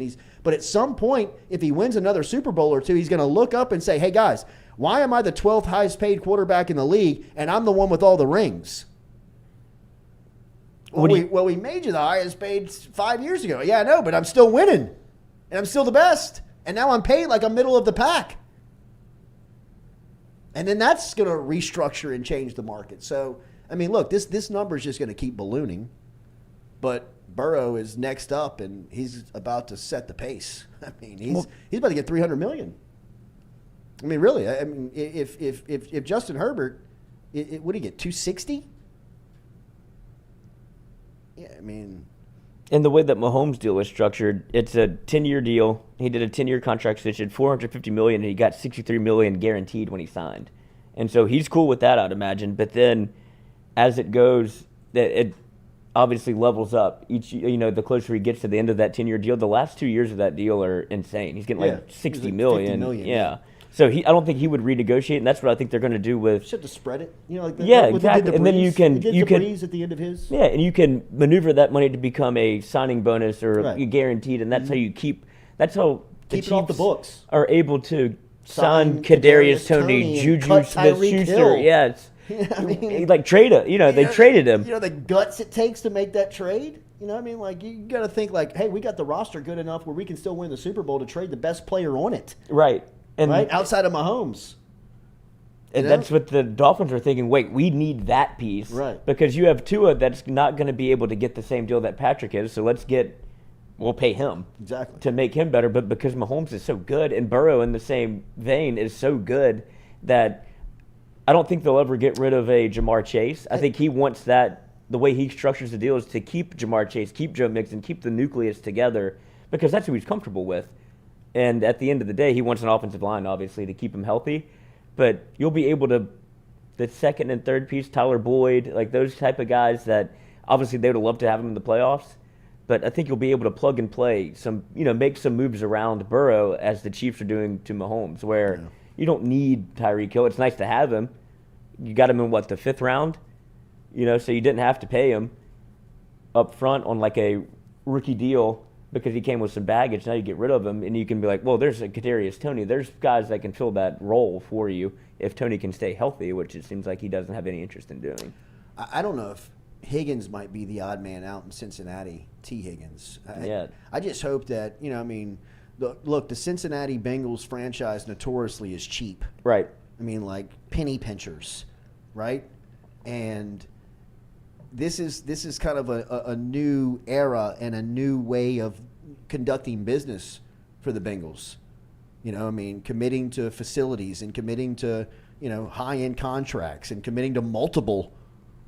but at some point, if he wins another Super Bowl or two, he's going to look up and say, hey guys, why am I the 12th highest paid quarterback in the league and I'm the one with all the rings? Well, we made you the highest paid 5 years ago. Yeah, I know, but I'm still winning and I'm still the best. And now I'm paid like I'm middle of the pack. And then that's going to restructure and change the market. So, I mean, look, this number is just going to keep ballooning. But Burrow is next up, and he's about to set the pace. I mean, he's about to get $300 million. I mean, really. I mean, if Justin Herbert, what did he get? $260? Yeah, I mean. And the way that Mahomes' deal was structured, it's a 10-year deal. He did a 10-year contract extension, $450 million, and he got $63 million guaranteed when he signed. And so he's cool with that, I'd imagine. But then, as it goes, it obviously levels up. The closer he gets to the end of that 10-year deal, the last 2 years of that deal are insane. He's getting like $60 million. $50 million. Yeah. So I don't think he would renegotiate, and that's what I think they're going to do with. Should to spread it, exactly. And then you can Breeze at the end of his. Yeah, and you can maneuver that money to become a signing bonus or guaranteed, and that's how you keep. That's how keep it off the books. Are able to sign Kadarius Toney, Juju Smith-Schuster. Yeah, I mean, like trade it. They traded him. The guts it takes to make that trade. Like you got to think like, hey, we got the roster good enough where we can still win the Super Bowl to trade the best player on it. Right. And outside of Mahomes. And that's what the Dolphins are thinking, wait, we need that piece. Right. Because you have Tua that's not going to be able to get the same deal that Patrick is, so we'll pay him. Exactly. To make him better. But because Mahomes is so good, and Burrow in the same vein is so good, that I don't think they'll ever get rid of a Jamar Chase. I think he wants that, the way he structures the deal is to keep Jamar Chase, keep Joe Mixon, keep the nucleus together, because that's who he's comfortable with. And at the end of the day, he wants an offensive line, obviously, to keep him healthy. But you'll be able to, the second and third piece, Tyler Boyd, like those type of guys that obviously they would have loved to have him in the playoffs. But I think you'll be able to plug and play make some moves around Burrow as the Chiefs are doing to Mahomes, where you don't need Tyreek Hill. It's nice to have him. You got him in, the 5th round? So you didn't have to pay him up front on like a rookie deal because he came with some baggage. Now you get rid of him, and you can be like, well, there's a Kadarius Toney. There's guys that can fill that role for you if Toney can stay healthy, which it seems like he doesn't have any interest in doing. I don't know if Higgins might be the odd man out in Cincinnati, T. Higgins. I just hope that, look, the Cincinnati Bengals franchise notoriously is cheap. Right. I mean, like penny pinchers, right? And this is kind of a new era and a new way of conducting business for the Bengals. Committing to facilities and committing to, high-end contracts and committing to multiple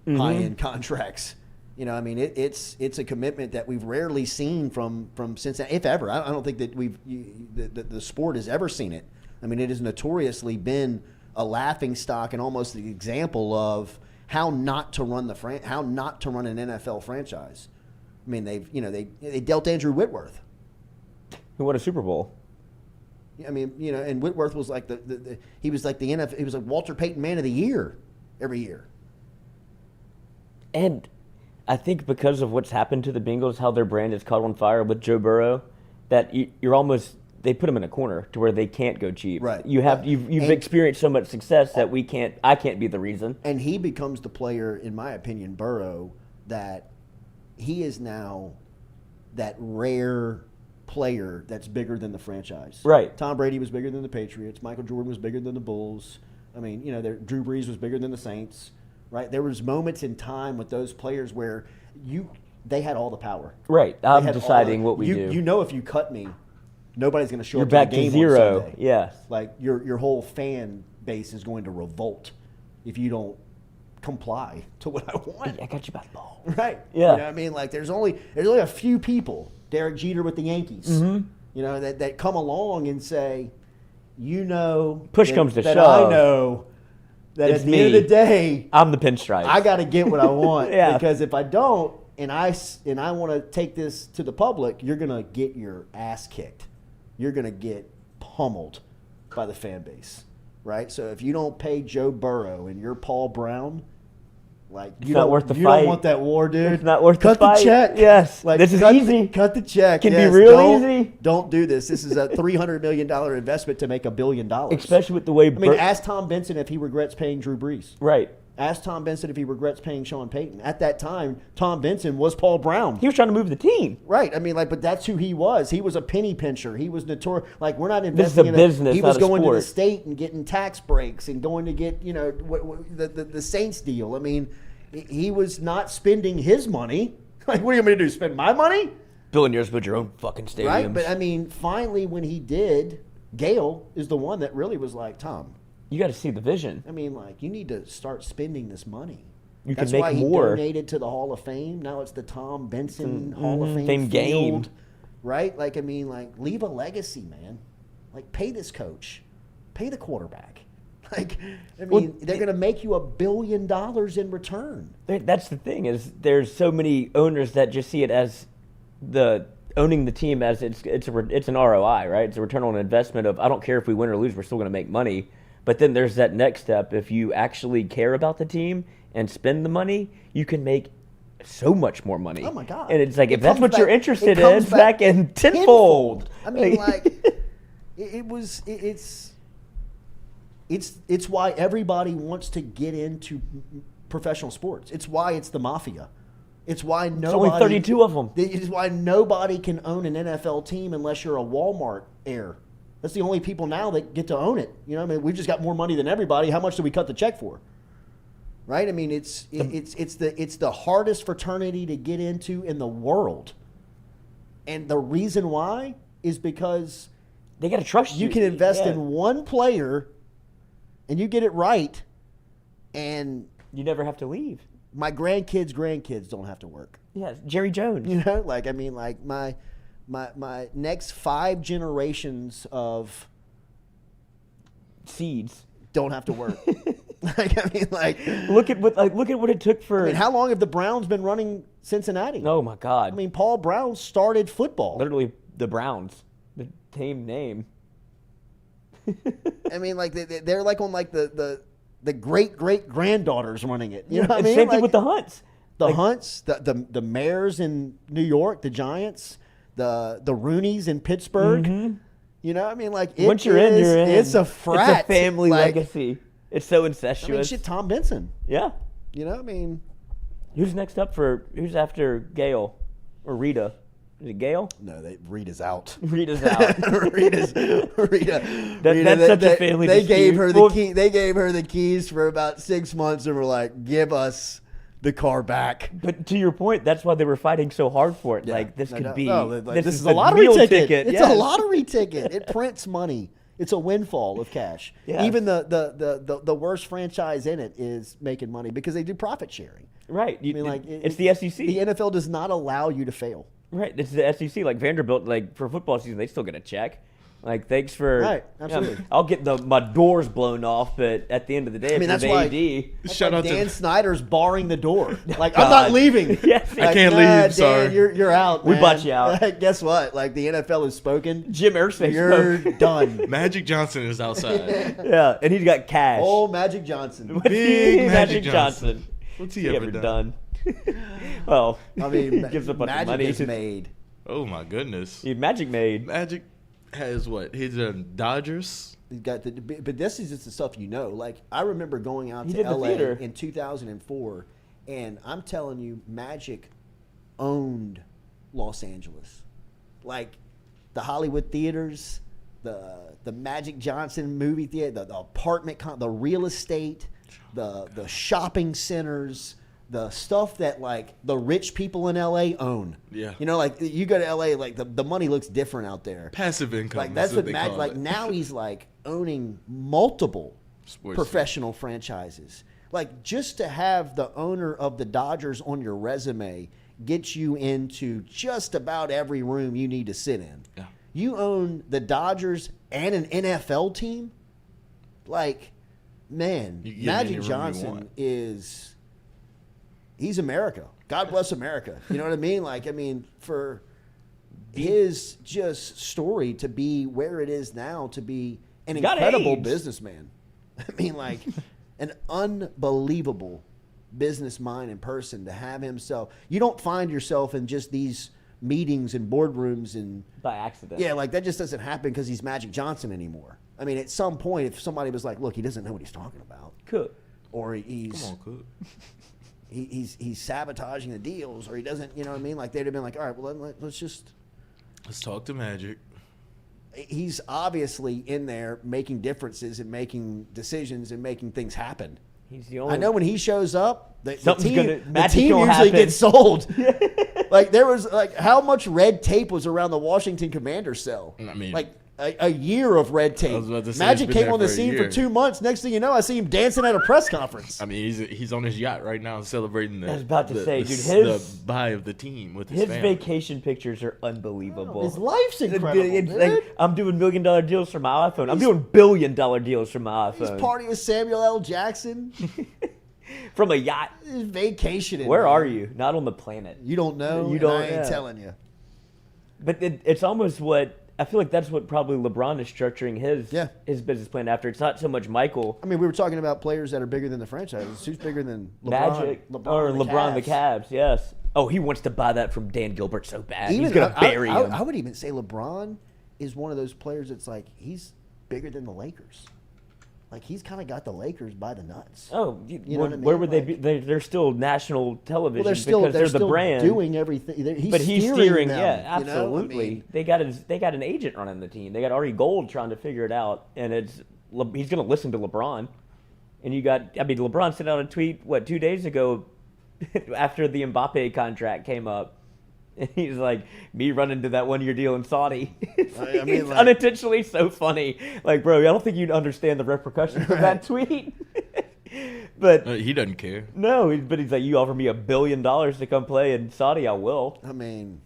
high-end contracts. It's a commitment that we've rarely seen from Cincinnati, if ever. I don't think that the sport has ever seen it. It has notoriously been a laughing stock and almost the example of how not to run an NFL franchise. They dealt Andrew Whitworth, who won a Super Bowl. And Whitworth was like he was like the NFL. He was like Walter Payton Man of the Year every year. And I think because of what's happened to the Bengals, how their brand is caught on fire with Joe Burrow, that you're almost. They put him in a corner to where they can't go cheap. Right. You've experienced so much success that I can't be the reason. And he becomes the player, in my opinion, Burrow, that he is now that rare player that's bigger than the franchise. Right. Tom Brady was bigger than the Patriots. Michael Jordan was bigger than the Bulls. I mean, Drew Brees was bigger than the Saints. Right. There was moments in time with those players where they had all the power. Right. I'm deciding what we do. You know, if you cut me, nobody's going to show You're up back to the game to zero. on Sunday. Yes. Like your whole fan base is going to revolt if you don't comply to what I want. I got you by the ball. Right. Yeah. You know what I mean? Like there's only a few people, Derek Jeter with the Yankees, that come along and say, push comes to that shove. I know that It's at the me. end of the day, I'm the pinstripe. I got to get what I want. Yeah. Because if I don't, and I want to take this to the public, you're going to get your ass kicked. You're going to get pummeled by the fan base, right? So if you don't pay Joe Burrow and you're Paul Brown, like It's not worth the you fight. don't want that war, dude. It's not worth cut the fight. the check. Yes. Like This is cut easy. Cut the check. Can Yes. be real easy. Don't do this. This is a $300 million investment to make $1 billion. Especially with the way. Ask Tom Benson if he regrets paying Drew Brees. Right. Ask Tom Benson if he regrets paying Sean Payton. At that time, Tom Benson was Paul Brown. He was trying to move the team. Right. I mean, but that's who he was. He was a penny pincher. He was notorious. Like, we're not This is investing a in business, He was not a going to the sport. state and getting tax breaks and going to get, the Saints deal. I mean, he was not spending his money. Like, what are you going to do? Spend my money? Billionaires build your own fucking stadiums. Right. But, I mean, finally, when he did, Gale is the one that really was like, Tom, you got to see the vision. I mean, like, you need to start spending this money. You That's can make why he more. donated to the Hall of Fame. Now it's the Tom Benson Hall of Fame Fame game. field, right? Like, I mean, like, leave a legacy, man. Like, pay this coach, pay the quarterback. Like, I mean, they're going to make you $1 billion in return. That's the thing is there's so many owners that just see it as owning the team as it's an ROI, right? It's a return on investment of I don't care if we win or lose, we're still going to make money. But then there's that next step. If you actually care about the team and spend the money, you can make so much more money. Oh my God! And it's like if It that's comes what back- you're it interested in, comes it's back in tenfold. I mean, like, it's why everybody wants to get into professional sports. It's why it's the mafia. It's why nobody. only 32 of them. It's why nobody can own an NFL team unless you're a Walmart heir. That's the only people now that get to own it. You know, I mean, we've just got more money than everybody. How much do we cut the check for? Right? I mean, it's the hardest fraternity to get into in the world, and the reason why is because they got to trust you. You can invest in one player, and you get it right, and you never have to leave. My grandkids don't have to work. Yeah, Jerry Jones. You know, like I mean, like my next 5 generations of seeds don't have to work. Like I mean, like look at what it took for. I mean, how long have the Browns been running Cincinnati? Oh my God! I mean, Paul Brown started football. Literally, the Browns, the team name. I mean, like they're like on like the great granddaughters running it. You know what I mean? Same thing like, with the Hunts. The Hunts, the Mares in New York, the Giants, the Rooneys in Pittsburgh. Mm-hmm. You know, I mean, like once you're in, you're in. It's a frat. It's a family like, legacy. It's so incestuous. I mean, shit, Tom Benson. Yeah. You know, I mean, who's after Gale or Rita? Is it Gale? No, Rita's out. Rita's out. Rita. That's such a family. They dispute. gave her the key. They gave her the keys for about 6 months and were like, "Give us the car back." But to your point, that's why they were fighting so hard for it. Yeah. Like this could be. This is the a lottery real ticket. It's yes. a lottery ticket. It prints money. It's a windfall of cash. Yes. Even the worst franchise in it is making money because they do profit sharing. Right. I mean, like it's the SEC. The NFL does not allow you to fail. Right. It's the SEC. Like Vanderbilt, like for football season, they still get a check. Like thanks for. Right. Absolutely. I'll get my doors blown off, but at the end of the day, I mean, if that's you're why. the AD, Shout out Dan Snyder's barring the door. Like God. I'm not leaving. Yes. Like, I can't leave. Dan, Sorry, you're out. We man. bought you out. Guess what? Like the NFL has spoken. Jim Irsay You're spoke. done. Magic Johnson is outside. Yeah, and he's got cash. Oh, Magic Johnson. Big Magic Johnson. What's he ever done? Well, I mean, he gives a bunch of Magic money. is made. Oh my goodness. Magic made. Magic has what? He's in Dodgers. He's got but this is just the stuff you know. Like I remember going out He to did the LA theater. in 2004, and I'm telling you, Magic owned Los Angeles. Like the Hollywood theaters, the Magic Johnson movie theater, the apartment, the real estate, the shopping centers, the stuff that like the rich people in LA own. Yeah. You know, like you go to LA, like the money looks different out there. Passive income. Like that's what Magic. Like now he's like owning multiple professional franchises. Like just to have the owner of the Dodgers on your resume gets you into just about every room you need to sit in. Yeah. You own the Dodgers and an NFL team. Like, man, Magic Johnson is. He's America. God bless America. You know what I mean? Like, I mean, for his just story to be where it is now, to be an incredible businessman. I mean, like, an unbelievable business mind and person to have himself. You don't find yourself in just these meetings and boardrooms and by accident. Yeah, like that just doesn't happen because he's Magic Johnson anymore. I mean, at some point, if somebody was like, "Look, he doesn't know what he's talking about," Cook, or he's come on, Cook. He's sabotaging the deals, or he doesn't, you know what I mean? Like they'd have been like, all right, well let's talk to Magic. He's obviously in there making differences and making decisions and making things happen. He's the only. I know when he shows up, the team usually happen. Gets sold. Like there was like how much red tape was around the Washington Commanders cell? I mean, like a year of red tape. Magic came on the scene for 2 months. Next thing you know, I see him dancing at a press conference. I mean, he's on his yacht right now celebrating the. I was about to say, dude, the buy of the team with his family. Vacation pictures are unbelievable. His life's incredible. It's like, I'm doing $1 million deals for my iPhone. I'm doing $1 billion deals for my iPhone. He's partying with Samuel L. Jackson. From a yacht. He's vacationing. Where are you? Not on the planet. You don't know. You don't. I ain't telling you. But it's almost what. I feel like that's what probably LeBron is structuring his business plan after. It's not so much Michael. I mean, we were talking about players that are bigger than the franchises. Who's bigger than LeBron? Magic LeBron the Cavs, yes. Oh, he wants to buy that from Dan Gilbert so bad. He's going to bury him. I would even say LeBron is one of those players that's like, he's bigger than the Lakers. Like, he's kind of got the Lakers by the nuts. Oh, you know what I mean? Where would they be? They're still national television because they're the brand. Doing everything. He's steering them, yeah, absolutely. You know? I mean, they got an agent running the team. They got Ari Gold trying to figure it out, and he's going to listen to LeBron. And LeBron sent out a tweet 2 days ago after the Mbappe contract came up. And he's like, me running to that 1-year deal in Saudi. It's unintentionally so funny. Like, bro, I don't think you'd understand the repercussions of that tweet. But he doesn't care. No, but he's like, you offer me $1 billion to come play in Saudi, I will. I mean,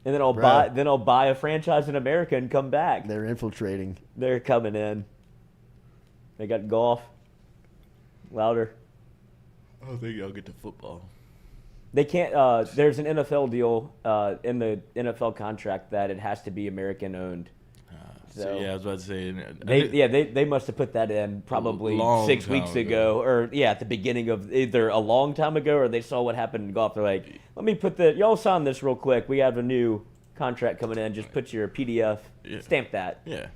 and then I'll buy a franchise in America and come back. They're infiltrating. They're coming in. They got golf. Louder. I don't think y'all get to football. They can't. There's an NFL deal in the NFL contract that it has to be American owned. So yeah, I was about to say. They must have put that in probably 6 weeks ago, or at the beginning of either a long time ago, or they saw what happened in golf. They're like, let me put y'all sign this real quick. We have a new contract coming in. Just put your PDF, stamp that. Yeah.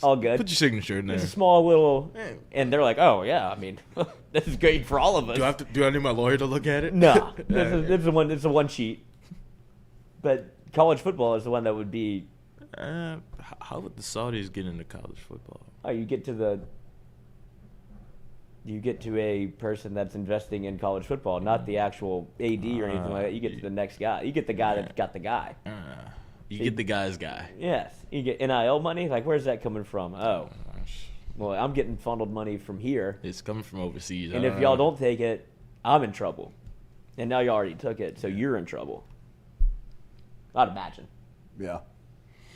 All good. Put your signature in there. It's a small little, and they're like, "Oh yeah, I mean, this is great for all of us." Do I need my lawyer to look at it? No, it's a one sheet. But college football is the one that would be. How would the Saudis get into college football? Oh, you get to a person that's investing in college football, not the actual AD or anything like that. You get to the next guy. You get the guy that's got the guy. You get the guy's guy. Yes. You get NIL money? Like, where's that coming from? Oh. Well, I'm getting funneled money from here. It's coming from overseas. And if y'all don't take it, I'm in trouble. And now y'all already took it, so you're in trouble. I'd imagine. Yeah.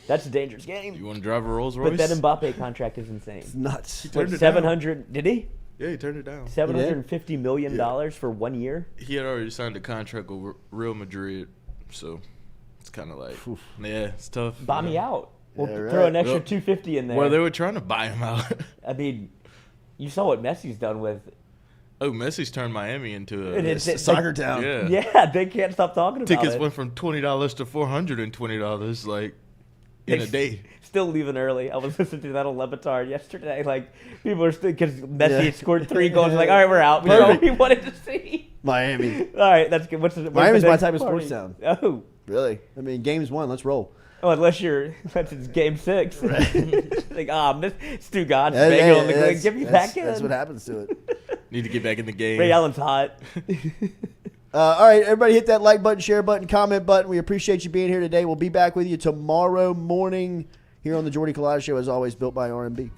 That's a dangerous game. You want to drive a Rolls Royce? But that Mbappe contract is insane. It's nuts. He turned it 700 down. Did he? Yeah, he turned it down. $750 million for 1 year? He had already signed a contract with Real Madrid, so it's kind of like, it's tough. Buy me out. We'll throw an extra $250 in there. Well, they were trying to buy him out. I mean, you saw what Messi's done with. Oh, Messi's turned Miami into a soccer town. Yeah, they can't stop talking about it. Tickets went from $20 to $420, like, in a day. Still leaving early. I was listening to that on Levitard yesterday. Like, people are still, because Messi had scored 3 goals. Like, all right, we're out. We know what we wanted to see. Miami. All right, that's good. What's Miami's my type of sports town. Oh. Really? I mean, game's won. Let's roll. Oh, unless it's game 6. Right. Like, Stu God's banging on the ground. Get me back in. That's what happens to it. Need to get back in the game. Ray Allen's hot. All right, everybody hit that like button, share button, comment button. We appreciate you being here today. We'll be back with you tomorrow morning here on the Jordy Culotta Show, as always, built by R&B.